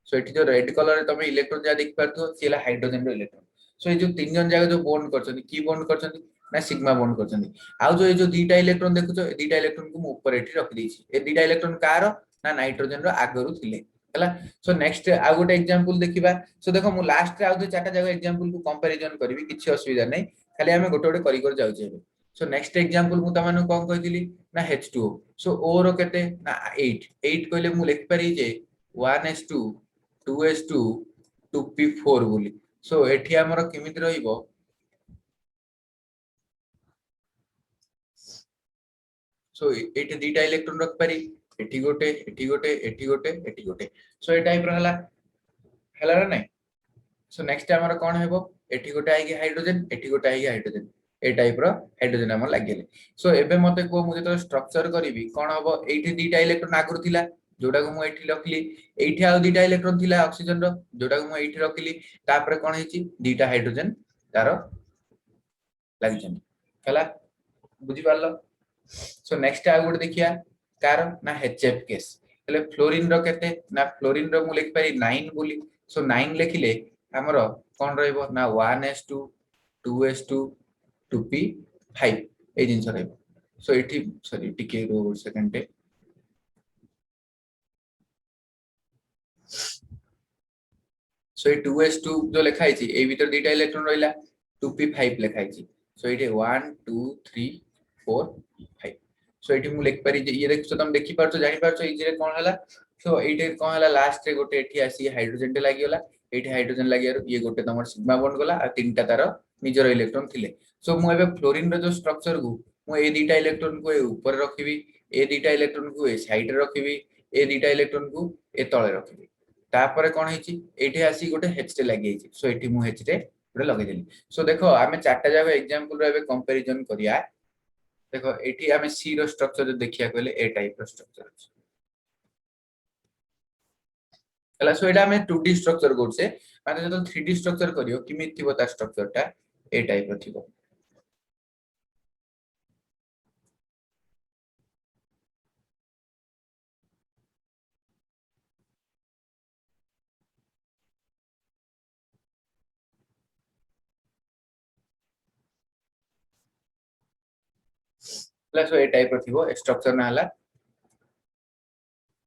सो एठी जो रेड कलर रे तमे इलेक्ट्रॉन जा देख पारथो सेला हाइड्रोजन रो इलेक्ट्रॉन सो ये जो तीन जन जाको जो बॉन्ड करछथि की बॉन्ड करछथि ना सिग्मा बॉन्ड करछथि आ जो ये जो दीटा इलेक्ट्रॉन देखुछो ए दीटा इलेक्ट्रॉन को मु ऊपर एठी रख देछि ए दीटा इलेक्ट्रॉन कार ना नाइट्रोजन रो आगरु थिले हला सो नेक्स्ट आ गोटे एग्जांपल देखिबा सो देखो मु लास्ट रे आ जो चारटा जगह एग्जांपल को कंपैरिजन करबी किछि असुविधा नै खाली हमें गोटे गोटे करि कर जाउछे सो नेक्स्ट एग्जांपल मु तमानु कोन कहिदिली ना H2O सो O रो केते ना 8 8 कहले मु लिख पारि जे 1s2 2s2 2p4 बोली सो एठी हमर किमित रहिबो सो एठी दीटा इलेक्ट्रॉन रख पारि एठी गोटे एठी गोटे एठी गोटे एठी गोटे सो ए टाइप रहला हला नै सो नेक्स्ट हमर कोन हेबो एठी गोटे आइ हाइड्रोजन एठी गोटे आइ हाइड्रोजन ए टाइप रो हाइड्रोजन हमर लागेले सो एबे मते को मु जेतो स्ट्रक्चर करिवि कोन हबो एठी दीटा इलेक्ट्रॉन आगुर थिला जोटा को मु एठी रखली एठी आ दीटा इलेक्ट्रॉन थिला ऑक्सीजन रो जोटा को मु एठी रखली तापर कोन हेची दीटा हाइड्रोजन तारो लागि छन हला बुझि पारलो सो नेक्स्ट आ गुड देखिया कार ना HF केस तले फ्लोरीन रो केते ना फ्लोरीन रो मु लिख पारि 9 बोली सो 9 लिखिले हमरो कोन रहइबो ना 1s2 2s2 2p5 ए जिंस रहइबो सो एठी सॉरी टिके रो सेकंड सो ए 2s2 जो लिखाइ छी ए भीतर दीटा इलेक्ट्रॉन रहिला 2p5 लिखाइ छी सो एठी 1 2 3 4 5 सो एठी मु लिख पारि जे ये देखो तुम देखि पारछो जानि पारछो इजी रे कोन हला सो एठी कोन हला लास्ट रे गोटे एठी आसी हाइड्रोजन टे लागि गला एठी हाइड्रोजन लागि ये गोटे तमर सिग्मा बॉन्ड गला आ तीनटा तार निजर इलेक्ट्रॉन थिले सो मु एबे फ्लोरीन रो जो स्ट्रक्चर को मु ए दीटा इलेक्ट्रॉन को ए ऊपर रखिबी ए दीटा इलेक्ट्रॉन को ए साइड रे रखिबी ए दीटा इलेक्ट्रॉन को ए तळे रखिबी तापर कोन हेची एठी आसी गोटे H टे लागि हेची सो एठी मु H टे गोटे लगे देली सो देखो आमे चारटा जागा एग्जांपल रो एबे कंपैरिजन करिया देखो एठी आमे सी रो स्ट्रक्चर देखिया कहले ए टाइप रो स्ट्रक्चर अछि हला सो एटा आमे 2D स्ट्रक्चर करछे माने जतो 3D स्ट्रक्चर करियो किमित थिबो ता स्ट्रक्चर टा ए टाइप रो थिबो हला सो ए टाइप रो थिबो स्ट्रक्चर ना हला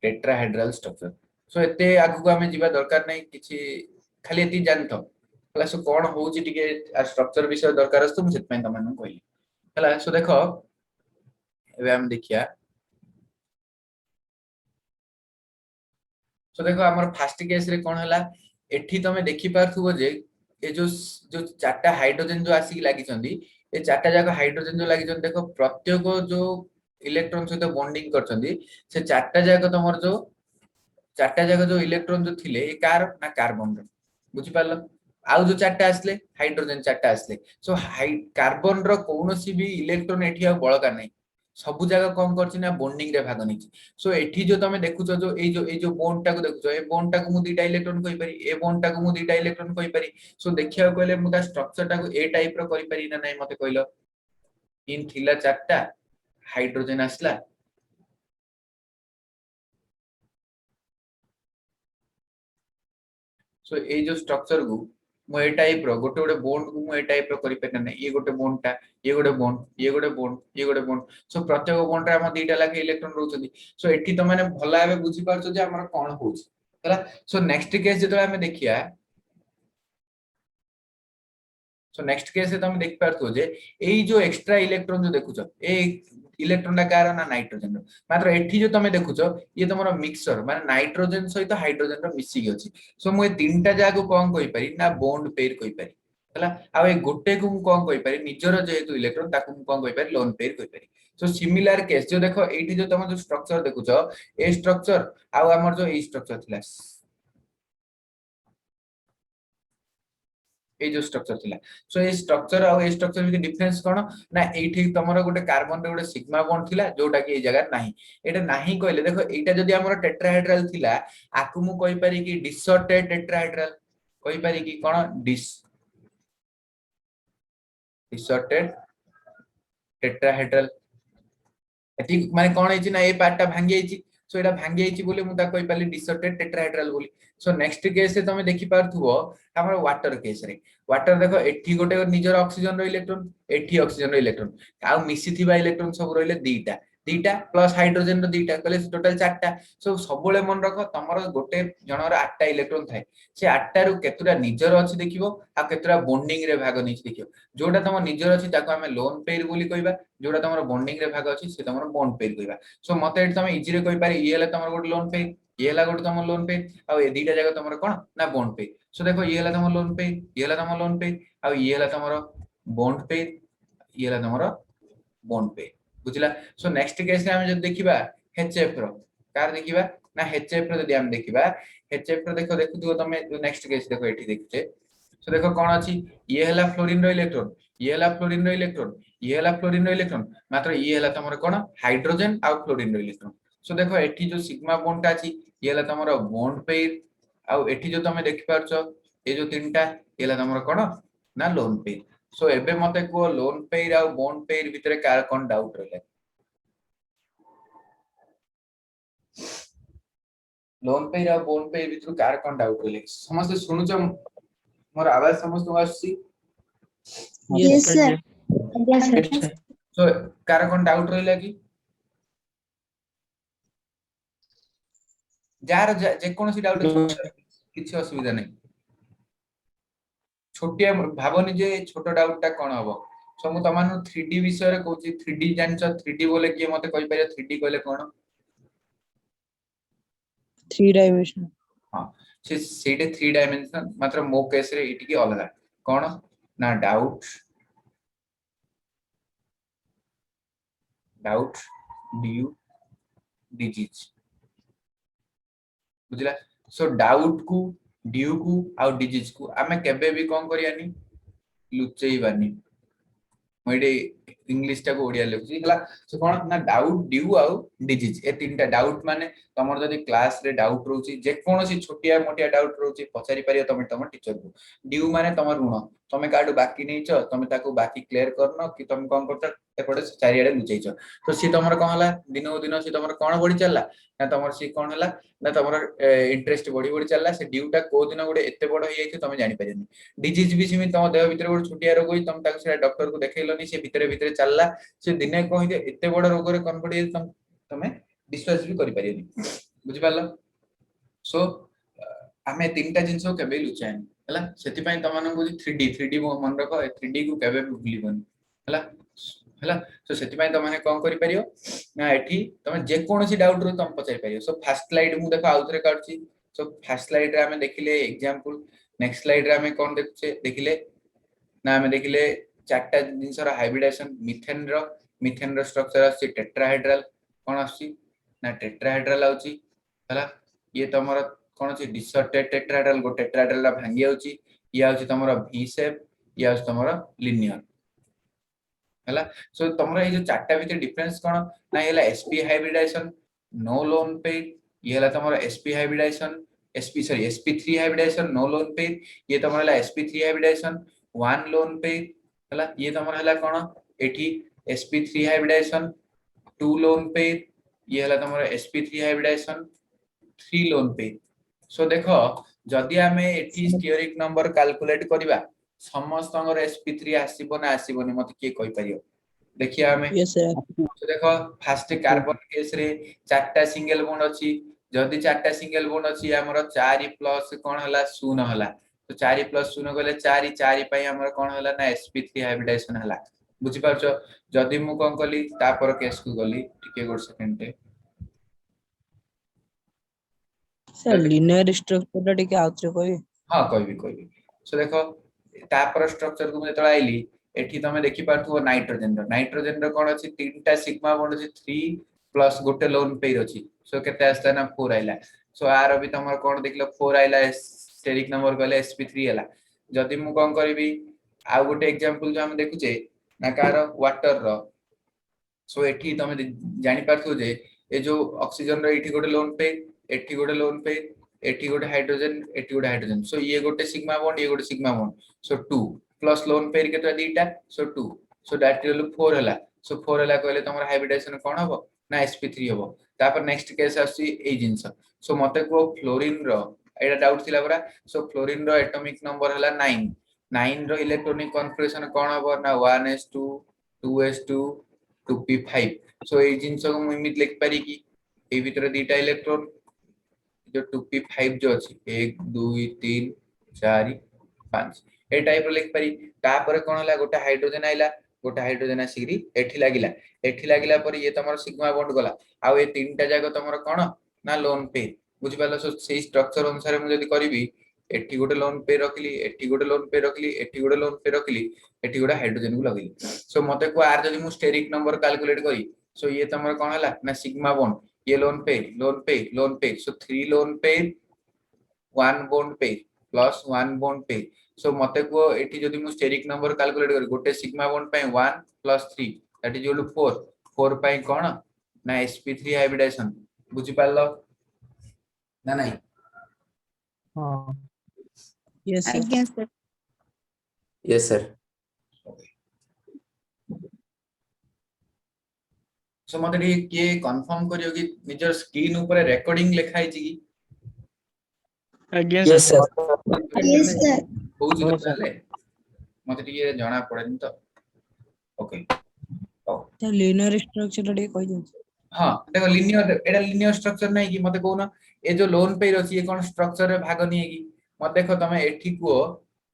टेट्राहेड्रल स्ट्रक्चर सो एते आगु को हमें जीवा दरकार नै किछि खाली एति जानतो हला सो कोन होउची टिके स्ट्रक्चर विषय दरकार अस्तु मु सेत पय तमन कहली हला सो देखो एबे हम देखिया सो देखो हमर फर्स्ट केस रे कोन हला एठी तमे देखि पारथुबो जे ए जो जो चारटा हाइड्रोजन जो आसी लागि छंदी ए चारटा जाका हाइड्रोजन जो लागि छन देखो प्रत्येक जो इलेक्ट्रॉन सहित बॉन्डिंग करछंदी से चारटा जाका तमर जो चारटा जाका जो इलेक्ट्रॉन जो थिले ए कार ना कार्बन रो बुझि पारलो आउ जो चारटा आसले हाइड्रोजन चारटा आसले सो कार्बन रो कोनोसी भी इलेक्ट्रॉन एठी आ बळका नै सब जगह कम करछि ना बॉन्डिंग रे भाग नैछि सो एठी जो तमे देखुछो जो ए जो बॉन्ड टा को देखुछो ए बॉन्ड टा को मु दीटा इलेक्ट्रॉन कहि पारि ए बॉन्ड टा को मु दीटा इलेक्ट्रॉन कहि पारि सो देखिया कहले मु ता स्ट्रक्चर टा को ए टाइप रो करि पारि ना नै मते कहलो इन थिला चारटा हाइड्रोजन आसला सो ए जो स्ट्रक्चर को मु ए टाइप रो गोटे गोटे बॉन्ड को मु ए टाइप रो करि पारि ना ये गोटे बॉन्ड टा ये गोटे बॉन्ड ये गोटे बॉन्ड ये गोटे बॉन्ड सो प्रत्येक बॉन्ड रे हम दीटा लागे इलेक्ट्रॉन रहउछथि सो एठी त माने भला आबे बुझि पारछो जे हमर कोन होउछ हला सो नेक्स्ट केस जेतले हम देखिया सो नेक्स्ट केस से तुम देख पारथो जे एई जो एक्स्ट्रा इलेक्ट्रॉन जो देखुछो ए इलेक्ट्रॉन कार ना नाइट्रोजन मात्र एठी जो तुम देखुछ ये तुम मिक्सचर माने नाइट्रोजन सहित हाइड्रोजन रो मिसिक अछि सो मु तीनटा जाको कोन कहि पारि ना बॉन्ड पेयर कहि पारि हला आ ए गोटे को मु कोन कहि पारि निजर जेहेतु इलेक्ट्रॉन ताकू मु कोन कहि पारि लोन पेयर कहि पारि सो सिमिलर केस जो देखो एठी जो तुम जो स्ट्रक्चर देखुछ ए स्ट्रक्चर आ हमर जो ए स्ट्रक्चर थिला ए जो स्ट्रक्चर थिला सो ए स्ट्रक्चर आ ए स्ट्रक्चर में डिफरेंस कोन ना एठी तमरो गोटे कार्बन रे गोटे सिग्मा बॉन्ड थिला जोटा कि ए जगह नाही एटा नाही कहले देखो एटा जदी हमर टेट्राहेड्रल थिला आकु मु कहि पारि कि डिसऑर्डेड टेट्राहेड्रल कहि पारि कि कोन डिसऑर्डेड टेट्राहेड्रल एठी माने कोन हेछि ना ए पार्टटा भांगी हेछि सो एटा भांगी हेछि बोले मु ता कहि पाली डिसऑर्डेड टेट्राहेड्रल बोली सो नेक्स्ट केस से तुम देखि पारथुबो हमर वाटर केस रे वाटर देखो एठी गोटे निजर ऑक्सीजन रो इलेक्ट्रॉन एठी ऑक्सीजन रो इलेक्ट्रॉन आ मिसी थिबा इलेक्ट्रॉन सब रहले दीटा प्लस हाइड्रोजन रो दीटा कहले टोटल चारटा सो सबले मन रखो तमरो गोटे जनर 8टा इलेक्ट्रॉन थाए से 8टा रु केतुरा निजर अछि देखिबो आ केतुरा बॉन्डिंग रे भाग नि देखिबो जोटा तम निजर अछि ताको हमें लोन पेयर बोली कहबा जोटा तमरो बॉन्डिंग रे भाग अछि से तमरो बॉन्ड पेयर कहबा सो मते एठी तमे इजी रे कहि पारे ये हला तमरो गोटे लोन पेयर ये हला गोटे तमरो लोन पेयर आ ए दीटा जगह तमरो कोन ना बॉन्ड पेयर सो देखो ये हला तमरो लोन पेयर ये हला तमरो लोन पेयर आ ये हला तमरो बॉन्ड पेयर ये हला तमरो बॉन्ड पेयर बुझिला सो नेक्स्ट केस रे हम जब देखिबा एचएफ रो कार देखिबा ना एचएफ रो जदी हम देखिबा एचएफ रो देखो देखु तमे नेक्स्ट केस देखो एठी देखुचे सो देखो कोन अछि ये हला फ्लोरीन रो इलेक्ट्रॉन ये हला फ्लोरीन रो इलेक्ट्रॉन ये हला फ्लोरीन रो इलेक्ट्रॉन मात्र ये हला तमरो कोन हाइड्रोजन आ फ्लोरीन रो इलेक्ट्रॉन सो देखो एठी जो सिग्मा बॉन्ड टा अछि ये हला तमरो बॉन्ड पेयर आ एठी जो तमे देखि पारछो ए जो तीनटा ये हला तमरो कोन ना लोन पेयर सो एबे मते को लोन पेयर आ बॉन्ड पेयर भितरे कार कोन डाउट रहले लोन पेयर आ बॉन्ड पेयर भितरु कार कोन डाउट रहले समस्त सुनुछ मोर आवाज समस्त आसी Yes, sir. Yes, sir. Yes, sir. So car कोन डाउट रहले कि जार जे कोनसी डाउट किछि असुविधा नै छोटिया भाबनी जे छोटो डाउट टा कोन हबो सो मु तमानु 3D विषय रे कहूची 3D जानछ 3D बोले कि मते कहि पारे 3D कहले कोन 3 डायमेंशन हां से सेटे 3 डायमेंशन मात्र मो केस रे इटी की अलगा कोन ना डाउट ड्यू डिजीज बुझला सो डाउट को ड्यू को आ डिजीज को आमे केबे भी कोन करियानी लुचेई बानी मोइडे इंग्लिश टा को ओडिया लेखुची हला सो कोन ना डाउट ड्यू आ डिजीज ए तीनटा डाउट माने तमर जदी क्लास रे डाउट रहउची जे कोनोसी छोटिया मोटिया डाउट रहउची पचारि पारियो तमे तम टीचर को ड्यू माने तमर ऋण तमे काडू बाकी नैचो तमे ताको बाकी क्लियर करनो कि तमे कोन करता एपडे चारियाडे लुचैचो तो सी तमर कोन हला दिनो दिन सी तमर कोन बढी चलला ना तमर सी कोन हला ना तमर इंटरेस्ट बढी बढी चलला से ड्यू टा को दिन गोटे एते बड होई तमे जानि पारियनी डिजीज भी सिमी तम देह भीतर गोटे छोटिया रोग होई तम ताको से डॉक्टर को देखैलनी से भीतर भीतर चलला से दिने कहि दे एते बड रोग रे कन्वर्ट हे तमे विश्वास भी करि पारियनी बुझि पारलो सो आमे तीनटा जिंसो केबे लुचानी हला सेति पई तमन को 3D मन रखो 3D को केबे भूलिबनी हला हला सो सेति पई तमने कोन करि पारियो ना एठी तमे जे कोनोसी डाउट रो तम पचाइ पारियो सो फर्स्ट स्लाइड मु देखो आउथरे काटची सो फर्स्ट स्लाइड रे हमें देखिले एग्जांपल नेक्स्ट स्लाइड रे हमें कोन देखिले ना हमें देखिले चारटा जिंसर हाइब्रिडेशन मिथेन रो स्ट्रक्चर आसी टेट्राहेड्रल कोन आसी ना टेट्राहेड्रल आउची हला ये तमरो कोन अछि डिसऑर्डेड टेट्राहेड्रल गो टेट्राहेड्रल ला भांगी आउची ये आउची तमरो वी शेप ये आउची तमरो लिनियर हला सो तमरो ए जो चारटा भीतर डिफरेंस कोन ना हेला sp hybridization no lone pair ये हला तमरो sp hybridization sp3 hybridization no lone pair ये तमरो हला sp3 hybridisation one lone pair हला ये तमरो हला कोन एठी sp3 hybridisation to loan pair ये हला तमरो sp3 hybridization 3 lone pair so देखो जदी हमें एठी स्टीरिक नंबर कैलकुलेट करबा समस्त अंगर sp3 आसीबो ना आसीबोनी मते के कहि परियो देखिया हमें यस सर तो देखो फर्स्ट कार्बन केस रे चारटा सिंगल बॉन्ड अछि जदी चारटा सिंगल बॉन्ड अछि हमर 4 प्लस कोन हला 0 हला तो 4 प्लस 0 गले 4 4 पई हमर कोन हला ना sp3 हाइब्रिडेशन हला बुझी पारछो जदी मु कोन कली तापर केस को गली टिके गोट सेकंड टे सर लिनियर स्ट्रक्चर टा टिके आउथरे कोइ हां कहबी सो देखो तापर स्ट्रक्चर को जेतला आइली एठी तमे देखि पारथु नाइट्रोजन रो कोन अछि तीनटा सिग्मा बॉन्ड अछि 3 प्लस गोटे लोन पेयर अछि सो केते आस्ता ना 4 आइला सो आर अभी तमर कोन देखलो 4 आइला स्टेरिक नंबर गले sp3 हला जदी मु कोन करबी आ गोटे एग्जांपल जो हम देखुचे ना कार वाटर रो सो एठी तमे जानि पारथु जे ए जो ऑक्सीजन रो एठी गोटे लोन पे एठी गोटे लोन पे एठी गोटे हाइड्रोजन सो ये गोटे सिग्मा बॉन्ड ये गोटे sigma bond so 2 plus lone pair केते दीटा सो 2 सो दैट विल 4 हला सो 4 हला कहले तमर हाइब्रिडाइजेशन कोन हबो ना sp3 हबो तापर नेक्स्ट केस आसी ए जिंस सो मते को फ्लोरीन रो एटा डाउट थिला बरा सो फ्लोरीन रो एटॉमिक नंबर हला 9 रो इलेक्ट्रॉनिक कॉन्फिगरेशन कोन हबो ना 1s2 2s2 2p5 सो ए जिंस को इमित लिख पारी की ए भीतर दीटा इलेक्ट्रॉन जो 2p5 जो अछि 1 2 3 4 5 ए टाइप रो लिख पारी तापर कोन हला गोटे हाइड्रोजन आसीरी एठी लागिला पर ये तमर सिग्मा बॉन्ड गला आ ए तीनटा जागो तमर कोन ना लोन पे बुझि पालो सो सेही स्ट्रक्चर अनुसार मु जदी करबी एठी गोटे लोन पे रखली एठी गोटे लोन पे रखली एठी गोटे लोन पे रखली एठी गोटे हाइड्रोजन को लगली सो मते को आर जदी मु स्टेरिक नंबर कैलकुलेट करी सो ये तमर कोन हला ना सिग्मा बॉन्ड ये लोन पे सो 3 लोन पे 1 बॉन्ड पे प्लस 1 बॉन्ड पे सो मते को एठी जदी मु स्टेरिक नंबर कैलकुलेट करी गोटे सिग्मा बॉन्ड पे 1 plus 3 that is equal to 4 पे कोन ना sp3 हाइब्रिडाइजेशन बुझि पालो ना नहीं हाँ यस सर आज्ञा सर यस सर सो मते के कंफर्म करियो कि निजर स्क्रीन ऊपर रिकॉर्डिंग लिखाई छी कि Again, yes sir. Sir yes sir होउची हाँ, तो सर। पहले मते टिके जाना पड़ेन तो ओके सर लिनियर स्ट्रक्चर टा टिके कहि दिन हां देखो लिनियर स्ट्रक्चर नहीं कि मते कहूना ए जो लोन पे अछि ये कोन स्ट्रक्चर रे भाग नहीं कि मते देखो तमे एठी को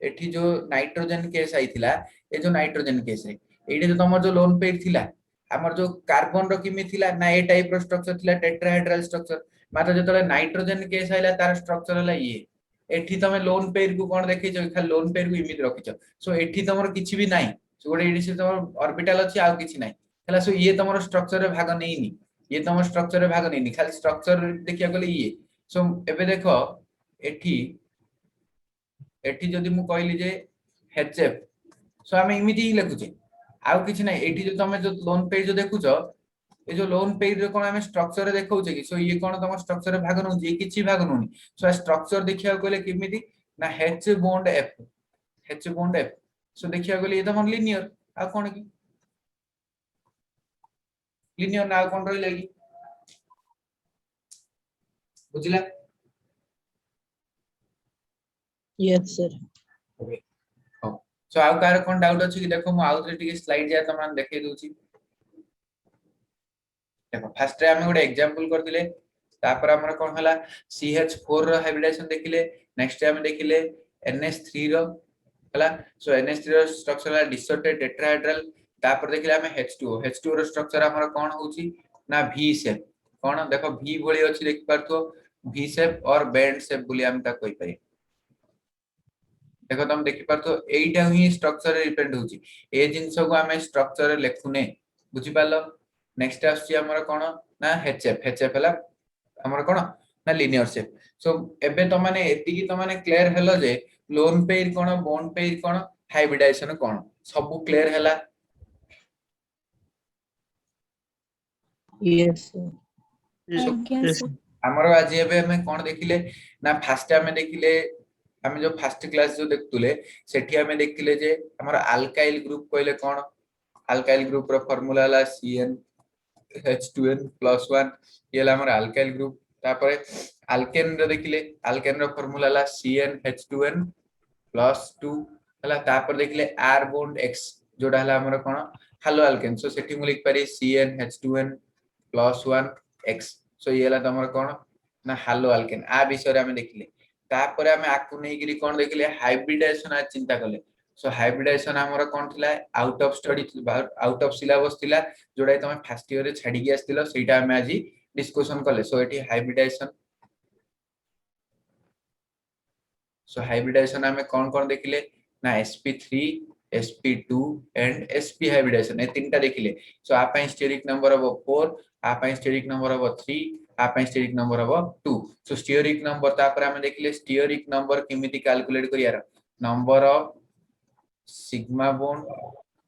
एठी जो नाइट्रोजन केस आइथिला ए जो नाइट्रोजन केस है एठी जो तमर जो लोन पे थिला हमर जो कार्बन रो किमि थिला ना ए टाइप रो स्ट्रक्चर थिला टेट्राहेड्रल स्ट्रक्चर मात्र जतले नाइट्रोजन केस आइला तार स्ट्रक्चर हला ये एठी तमे लोन पेयर को कोन देखै छ खाली लोन पेयर को इमित रखि छ सो एठी तमर किछि भी नाही सो गोटे एडी से तमर ऑर्बिटल अछि आ किछि नाही हला सो ये तमर स्ट्रक्चर रे भाग नहीं ये तमर स्ट्रक्चर रे भाग नहीं खाली स्ट्रक्चर देखिया गले ये सो एबे देखो एठी एठी जदी मु कहली जे HF सो हम इमिति ही लिखुचे आउ किछि नाही एठी जो तमे जो लोन पेज जो देखुचो ए जो लोन पेज रे कोन हम स्ट्रक्चर रे देखौचे कि सो ये कोन तम स्ट्रक्चर रे भाग नु जे किछि भाग नुनी सो स्ट्रक्चर देखिया गले किमिति ना H बॉन्ड F सो देखिया गले ये तम लिनियर आ कोन की लिनियर ना कोन रहि लागी बुझिला यस सर ओके सो आउ कार कोन डाउट अछि कि देखो मु आउ टिके स्लाइड जा तमन देखै दोछि देखो फर्स्ट रे हम गोटे एग्जांपल कर दिले तापर हमर कोन हला CH4 रो हाइब्रिडाइजेशन देखिले नेक्स्ट टाइम देखिले NH3 रो हला सो NH3 रो स्ट्रक्चर हला डिसोर्टेड टेट्राहेड्रल तापर देखिले हम H2O रो स्ट्रक्चर हमर कोन होउची ना V शेप कोन देखो V भली अछि देख पारतो V शेप और बेंड शेप बोली हम ता कहि पारे देखो तुम देखि पारतो एइटा ही स्ट्रक्चर रे डिपेंड होची ए जिंस को हम स्ट्रक्चर रे लेखुने बुझि पालो नेक्स्ट आछि हमर कोन ना HF हला हमर कोन ना लिनियर शेप सो एबे तो माने एति की तो माने क्लियर हेलो जे लोन पेयर कोन बॉन्ड पेयर कोन हाइब्रिडाइजेशन कोन सब क्लियर हला यस सर आज्ञा Yes, सर हमर आज एबे हमें कोन देखिले ना फर्स्ट हमें देखिले हम जो फर्स्ट क्लास जो देखतुले सेठी हमें देखिले जे हमर अल्काइल ग्रुप कहले कोन अल्काइल ग्रुप रो फार्मूला हला CnH2n+1 ये हला हमर अल्काइल ग्रुप तापरे अल्केन रो देखिले अल्केन रो फार्मूला हला CnH2n+2 हला तापर देखिले R बॉन्ड X जोडा हला हमर कोन हालो अल्केन सो सेठी मु लिख पारी CnH2n+1 X सो ये हला तमर कोन ना हालो अल्केन आ विषय रे हम देखिले तापर हम आकु नै गिरी कोन देखिले हाइब्रिडाइजेशन आ चिंता करले सो हाइब्रिडाइजेशन हमर कोन थिला out of study out of syllabus थिला जोडा तमे फर्स्ट ईयर रे छाडी के आस्तिलो सेटा हम आज डिस्कशन करले सो एटी हाइब्रिडाइजेशन सो हाइब्रिडाइजेशन हमें कौन देखिले ना sp3 sp2 and sp hybridisation ए तीनटा देखिले सो आप स्टेरिक नंबर हबो 4 आप स्टेरिक नंबर हबो 3 आप स्टेरिक नंबर हबो 2 सो स्टेरिक नंबर तापर हम देखिले स्टेरिक नंबर केमिति कैलकुलेट करियार number of sigma bond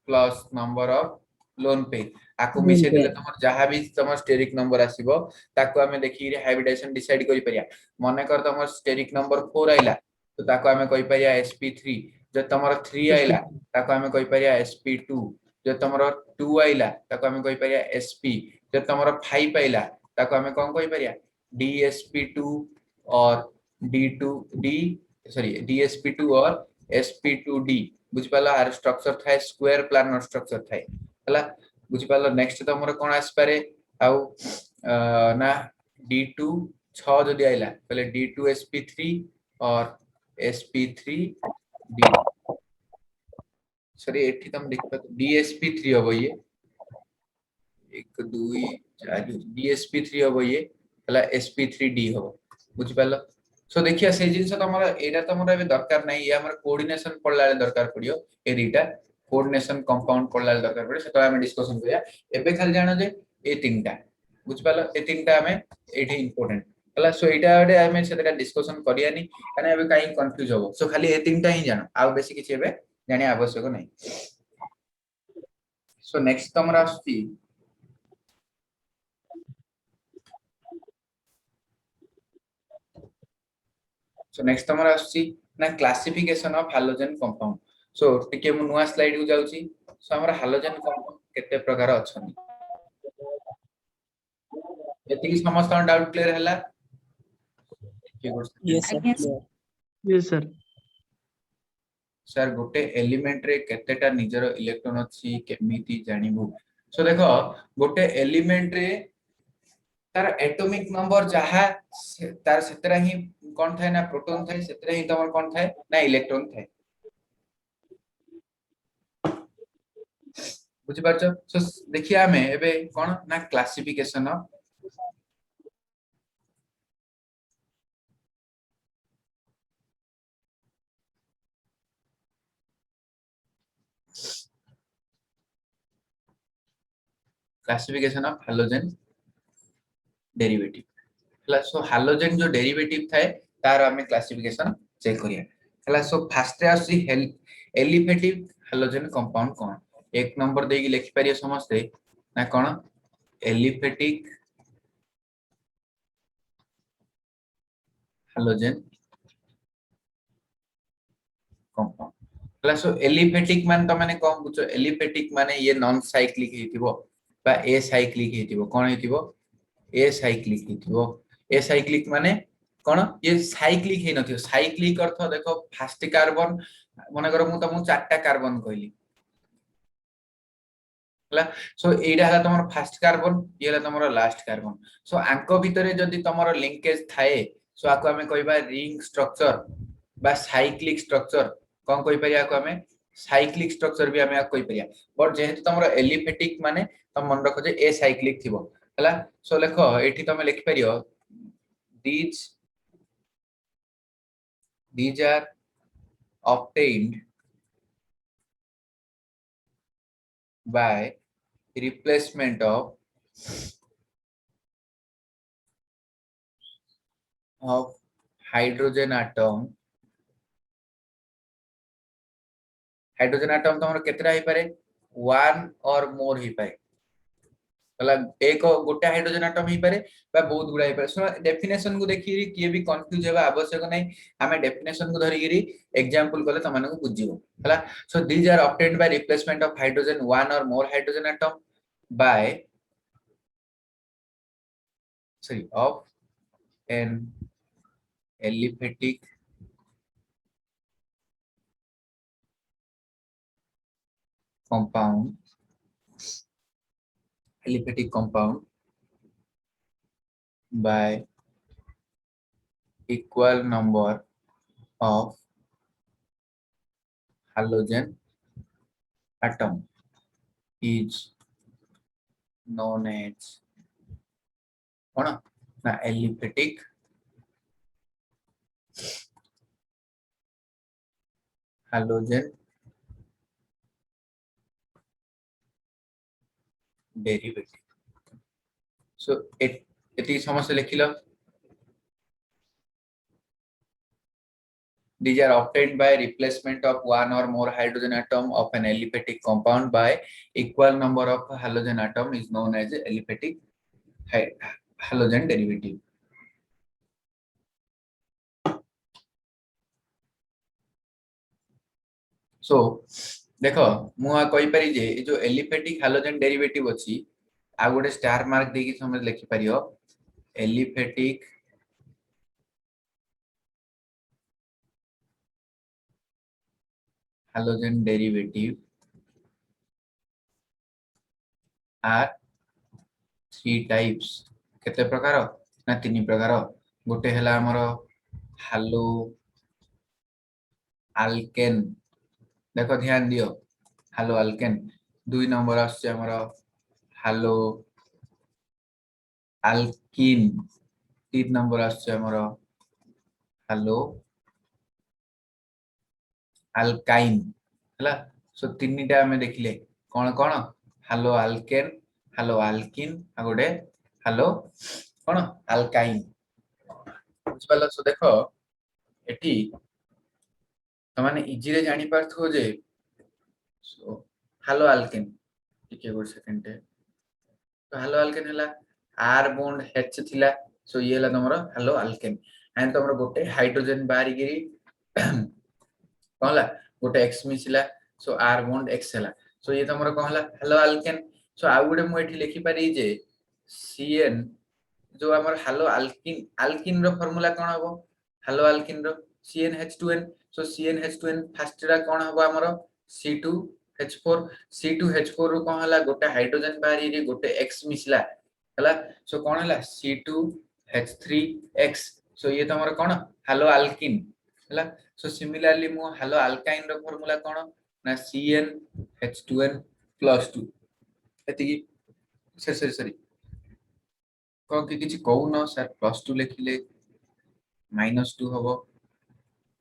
plus number of lone pair आको मिसे देले तमर जहां भी तमर स्टेरिक नंबर आसीबो ताको हमें देखि हाइब्रिडाइजेशन डिसाइड करि परिया माने कर तमर स्टेरिक नंबर 4 आइला तो ताको हमें कहि परिया sp3 जो तमर 3 आइला ताको हमें कहि परिया sp2 जो तमर 2 आइला ताको हमें कहि परिया sp जो तमर 5 आइला ताको हमें कोन कहि परिया dsp2 और d2 d सॉरी dsp2 और sp2d बुझ पाला आर स्ट्रक्चर थाए स्क्वायर प्लानर स्ट्रक्चर थाए हला बुझ पाला नेक्स्ट तो हमर कोन आस पारे आउ ना d2 6 जदि आइला पहले d2 sp3 और sp3 d सॉरी एठी तुम देख पा dsp3 हबो ये 1 2 4 dsp3 हबो ये हला sp3d हबो बुझ पाला सो देखिया से जिंस तमरा एटा तमरा बे दरकार नै ये हमर कोऑर्डिनेशन पड़ला दरकार पड़ियो ए रिटा कोऑर्डिनेशन कंपाउंड पड़ला दरकार पड़े से तो हम डिस्कशन करिया एबे खाली जानो जे ए तीनटा बुझ पाला ए तीनटा हमें एठी इंपोर्टेंट हला सो एटा बडे हमें सेटा डिस्कशन करिया नि काने एबे काई कंफ्यूज हो सो खाली ए तीनटा ही जानो आ बेसी किछि एबे जानि आवश्यक नै सो नेक्स्ट तमरा आस्ती सो नेक्स्ट तमरा आस्ती ना classification of halogen compound so टिके मु नुवा स्लाइड को जाउची सो हमरा हैलोजन कंपाउंड केते प्रकार अछन एति की समस्त डाउट क्लियर हला Yes, sir. Clear. Yes, sir. Sir गोटे एलिमेंट रे केतेटा निजर इलेक्ट्रॉन अछि केमिति जानिबु सो देखो गोटे एलिमेंट रे तार एटॉमिक नंबर जहा तार सेतरा ही कोन थाए ना प्रोटॉन थाए सेतरा ही तमर कोन थाए ना इलेक्ट्रॉन थाए बुझि पाछो सो देखिया हमें एबे कोन ना classification of classification of halogen derivative हला सो हैलोजन जो डेरिवेटिव थाए तार हमें क्लासिफिकेशन चेक करिया हला सो फर्स्ट रे आसी एलिफेटिव हैलोजन कंपाउंड कोन एक नंबर देगी लिखि पारियो समस्ते ना कोन एलिफेटिक हैलोजन कंपाउंड हला सो एलिफेटिक मान त माने कोन बुझो एलिफेटिक माने ये नॉन साइक्लिक हेतिबो बा ए साइक्लिक हेतिबो कोन हेतिबो ए साइक्लिक हेतिबो ए साइक्लिक माने कोन ये साइक्लिक हे नथियो साइक्लिक अर्थ देखो फर्स्ट कार्बन माने करो मु तमु चारटा कार्बन कहली हला सो एडा हला तमर फर्स्ट कार्बन ये हला तमर लास्ट कार्बन सो आंको भितरे जदी तमर लिंकेज थाए सो आको हमें कहबा रिंग स्ट्रक्चर बा साइक्लिक स्ट्रक्चर कोन कहि परिया को हमें साइक्लिक स्ट्रक्चर भी हमें कहि परिया बट जेहेतु तमर एलिफेटिक माने तम मन रखो जे ए साइक्लिक थिबो हला सो लेखो एठी तमे लिखि परियो these are obtained by replacement of hydrogen atom तमर केतरा ही पारे वन और मोर ही पारे हला एक गोटे हाइड्रोजन एटम ही पारे बा बहुत गुडा ही पारे सो डेफिनेशन को देखिरी किए भी कंफ्यूज हेबा आवश्यक नै हमें डेफिनेशन को धरिगिरी एग्जांपल करले तमन को बुझिबो हला so these are obtained by replacement of hydrogen one or more hydrogen atom by of an aliphatic compound by equal number of halogen atom is known as कौन ना एलिफेटिक halogen derivative. So एती समस्या लिखिलो. These are obtained by replacement of one or more hydrogen atom of an aliphatic compound by equal number of halogen atom is known as aliphatic halogen derivative. So देखो मुआ कोई परी जे जो aliphatic hydrogen derivative अछि आ गोटे star mark देकी समझ लिखि परियो aliphatic hydrogen derivative are three types केते प्रकार ना तीन प्रकार गोटे हला हमर हालो अल्केन देखो ध्यान दियो हालो अल्केन दुई नंबर आछे हमर हालो अल्किन तीन नंबर आछे हमर हालो अल्काइन हला सो तीनटा हमें देखिले कोन कोन हालो अल्केन हालो अल्किन आ गोटे हालो कोन अल्काइन बुझपालो सो देखो एठी तमाने इजी रे जानि पारथो जे सो हालो अल्केन टिके गोट सेकंड तो हालो अल्केन हला आर बॉन्ड एच थिला सो ये हला तमरो हालो अल्केन एंड तमरो गोटे हाइड्रोजन बाहरी गिरी कहला गोटे एक्स मिसिला सो आर बॉन्ड एक्स हला सो ये तमरो कहला हालो अल्केन सो आ गुडे मु एठी लिखि पारी जे सीएन जो हमर हालो अल्किन रो फार्मूला कोन हबो हालो अल्किन रो CnH2n सो CnH2n फर्स्ट रा कोन हबो हमर C2H4 C2H4 रो कोन हला गोटे हाइड्रोजन बाहरी रे गोटे x मिसला हला सो कोन हला C2H3x सो ये तमर कोन हालो अल्किन हला सो सिमिलरली मु हालो अल्काइन रो फार्मूला कोन ना CnH2n + 2 एति सरी को किछि कहू न सर +2 लिखिले -2 हबो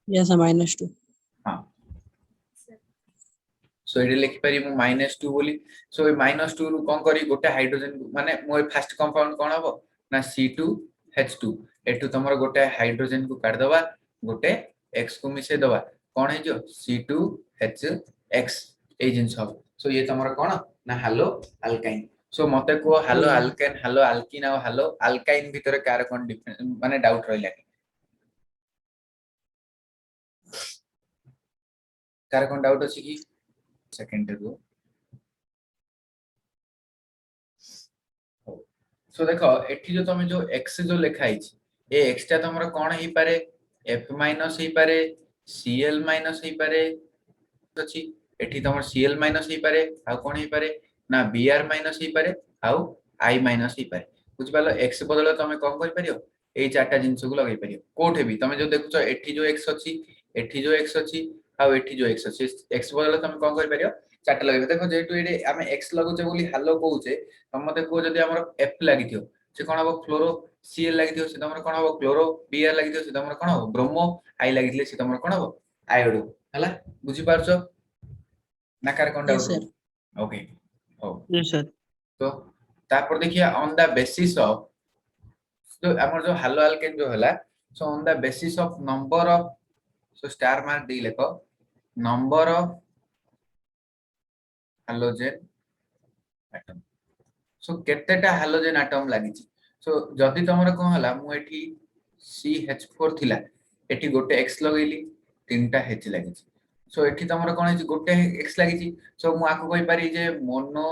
yes -2 हां सो इडे लिखि पारी मु -2 बोली सो ए -2 रु कोन करी गोटे हाइड्रोजन माने मो फर्स्ट कंपाउंड कोन हबो ना C2H2 एटु तमरो गोटे हाइड्रोजन को काट दबा गोटे x को मिसे दबा कोन हे जो C2H(x) ए जिंस हबो सो ये तमरो कोन ना हालो अल्काइन सो मते को हालो अल्केन हालो अल्किन आ हालो अल्काइन भीतर कार कोन डिफरेंस माने डाउट रहिला कार कोन डाउट अछि की सेकंड रो सो देखो एठी जो तमे जो x जो लिखाई छी ए x ता तमरो कोन हे पारे f माइनस हे पारे cl माइनस हे पारे अछि एठी तमर cl माइनस हे पारे आ कोन हे पारे ना br माइनस हे पारे आउ i माइनस हे पारे बुझ पालो x बदल तमे कोन कर परियो ए चारटा जिंस को लगाई परियो कोठे भी तमे जो देखुछो एठी जो x अछि एठी जो x अछि आ एठी जो x अछि x बदल तमे कोन कर परियो चारटा लगाई देखो जेटु एडे आमे x लगुचे बोली हालो कहूचे तम मते को जदी हमर f लागि थियो से कोन हबो फ्लोरो cl लागि थियो से तमर कोन हबो क्लोरो br लागि थियो से तमर कोन हबो ब्रोमो i लागि थिले से तमर कोन हबो आयोडो हला बुझी पारछो ना कार कोन yes sir डाउट ओके हो yes sir तो तापर देखिया ऑन द बेसिस ऑफ तो हमर जो हालो अल्केन जो हला so on the basis of number of so star mark दे लेको number of halogen atom so केतेटा हालोजन एटम लागि सो जदी तमरो कोन हला मु एठी CH4 थिला एठी गोटे x लगैली तीनटा H लागि सो एठी तमरो कोन है गोटे x लागि सो मु आको कहि पारी जे मोनो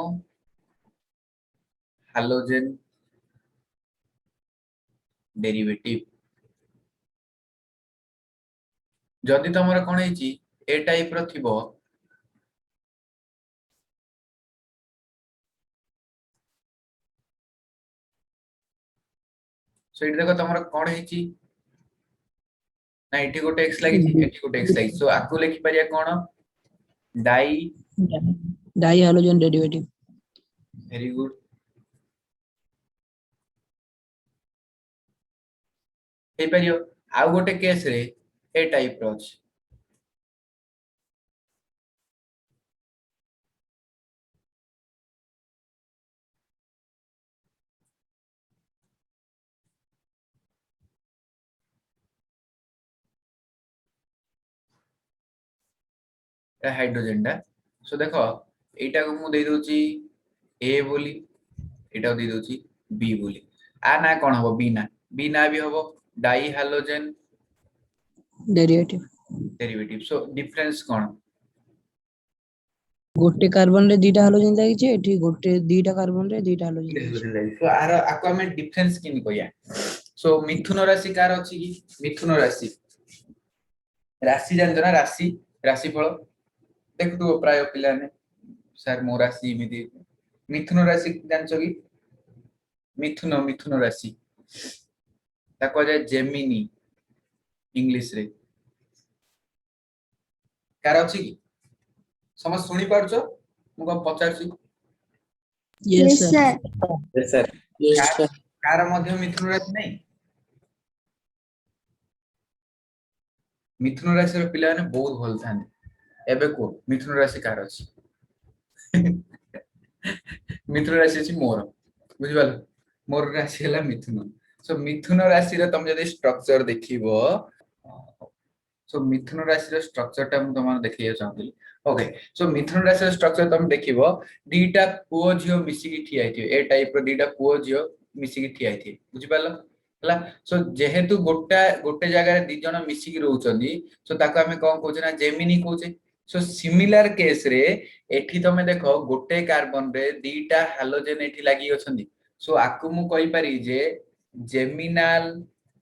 हालोजन डेरिवेटिव जदी तमरो कोन है ए टाइप रो थिबो सो एठी देखो तमरो कोन है ना एठी गोटे x लागि एठी गोटे x लागि सो आको लिखि परिया कोन di di halogen derivative very good हे परियो आउ गोटे केस रे ए टाइप रो अछि हाइड्रोजन टा सो देखो एटा को मु दे दोची ए बोली एटा दे दोची बी बोली आ ना कोन हबो बी ना भी हबो di halogen derivative derivative so difference कोन गोटे कार्बन रे दीटा हालोजन लागिचे एठी गोटे दीटा कार्बन रे दीटा हालोजन लागिचे सो आर आको हमें डिफरेंस किन कहया सो मिथुन राशि कार अछि की मिथुन राशि राशि जान ना राशि राशिफल देख तू प्राय पिला ने सर मो राशि इमिति मिथुन राशि जानछो की मिथुन राशि ताको जे जेमिनी इंग्लिश रे कार अछि की समझ सुनी पारछो मु को पचारछि Yes, yes sir. Sir Yes, sir. Yes, sir. कार मध्य मिथुन राशि नहीं मिथुन राशि रे पिला ने बहुत भल थाने एबे को मिथुन राशि कार अछि मिथुन राशि अछि मोर बुझिबाल मोर राशि हला मिथुन सो मिथुन राशि रे तुम जदी स्ट्रक्चर देखिबो सो मिथुन राशि रे स्ट्रक्चर टा हम तुम देखिए चाहती ओके सो मिथुन राशि रे स्ट्रक्चर तुम देखिबो दीटा पुओ जियो मिसी की ठिया आइथियो ए टाइप रो दीटा पुओ जियो मिसी की ठिया आइथियो बुझिबाल हला सो जेहेतु गोटे जगह रे दी जण मिसी की रहउचंदी सो ताको हमें कोन कहउछ ना जेमिनी कहउछ सो सिमिलर केस रे एठी तमे देखो गोटे कार्बन रे दीटा हालोजन एठी लागि अछंदी सो आकु मु कहि पारी जे जेमिनाल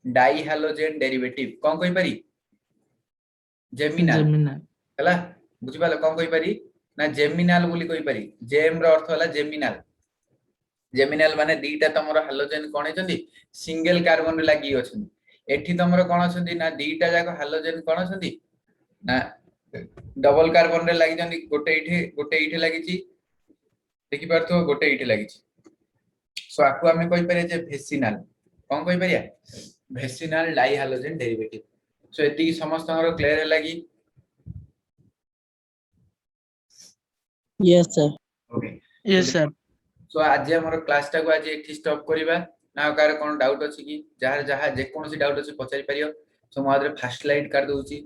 डाई हालोजन डेरिवेटिव कोन कहि पारी जेमिनाल हला बुझि पाले कोन कहि पारी ना जेमिनाल बोली कहि पारी जेम रो अर्थ हला जेमिनाल जेमिनाल माने दीटा तमरो हालोजन कोन हेचंदी सिंगल कार्बन रे लागि अछंदी एठी तमरो कोन अछंदी ना दीटा जाको हालोजन कोन अछंदी ना डबल कार्बन रे लागि जंदी गोटे इठे लागिची देखि पारथो गोटे इठे लागिची सो आकु हमें कहि पारे जे भेसिनाल कोन कहि पारिया भेसिनाल डाई हालोजन डेरिवेटिव सो एती समस्त क्लियर लागी yes sir okay Yes, sir. सो आज हमर क्लास टा को आज एठी स्टॉप करिबा ना कार कोन डाउट अछि की जहार जहा जे कोनसी डाउट अछि पचारि परियो सो मादरे फर्स्ट स्लाइड कर दोउची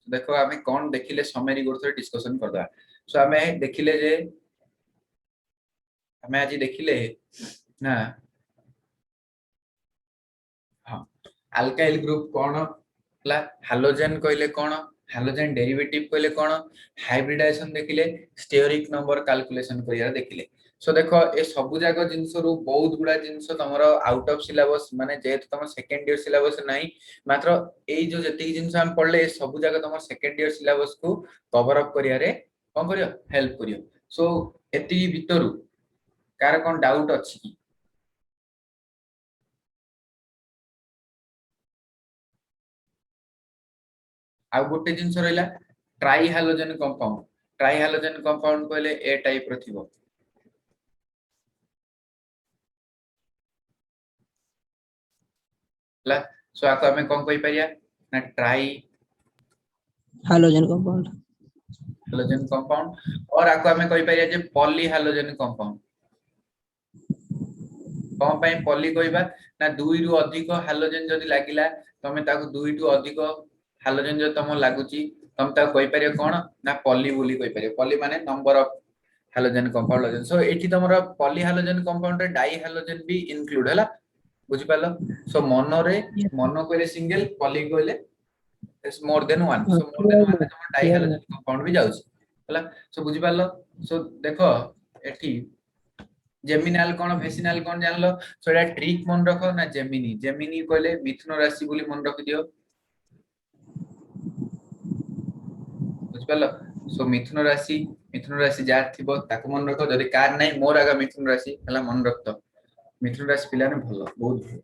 देखो हमें कोन देखिले समरी गोरथरे डिस्कशन करदा सो हमें देखिले जे हमें आज देखिले ना हां अल्काइल ग्रुप कोन ला हालोजन कहले कोन हालोजन डेरिवेटिव कहले कोन हाइब्रिडाइजेशन देखिले स्टेरिक नंबर कैलकुलेशन करिया देखिले सो देखो ए सबु जाक जिंस रु बहुत गुडा जिंस तमरो आउट ऑफ सिलेबस माने जेत तम सेकंड ईयर सिलेबस नाही मात्र एई जो जति जिंस हम पढ़ले ए सबु जाक तम सेकंड ईयर सिलेबस को कवर अप करिया रे कोन करियो हेल्प करियो सो एति भितरु कार कोन डाउट अछि की आ गोटे जिंस रहला ट्राई हालोजन कंपाउंड कहले ए टाइप रो थिबो ला सो आको हमें कोन कहि परिया ना try halogen compound halogen compound और आको हमें कहि परिया जे पॉली हालोजन कंपाउंड कोन पई पॉली कहबा ना दुई रु अधिक हालोजन जदी लागिला तमे ताको दुई टु अधिक हालोजन जो तम लागुची तम ता कहि परिया कोन ना पॉली बोली कहि परिया पॉली माने number of halogen compound so एठी तमरो पॉली हालोजन कंपाउंड रे डाई हालोजन भी इंक्लूड हला बुझि पालो सो मोनो कहले सिंगल पॉली कहले is more than one so more than one तम डाई हालोजन कंपाउंड भी जाउछ हला सो बुझि पालो सो देखो एठी जेमिनाल कोन भेसिनाल कोन जानलो सो एटा ट्रिक मन रखो ना जेमिनी कहले मिथुन राशि बोली मन रख दियो बुझि पालो सो मिथुन राशि जार थिबो ताको मन रखो जदी कार नै मोर आगा मिथुन राशि हला मन रखतो मिथुन राशि पिला ने भलो बहुत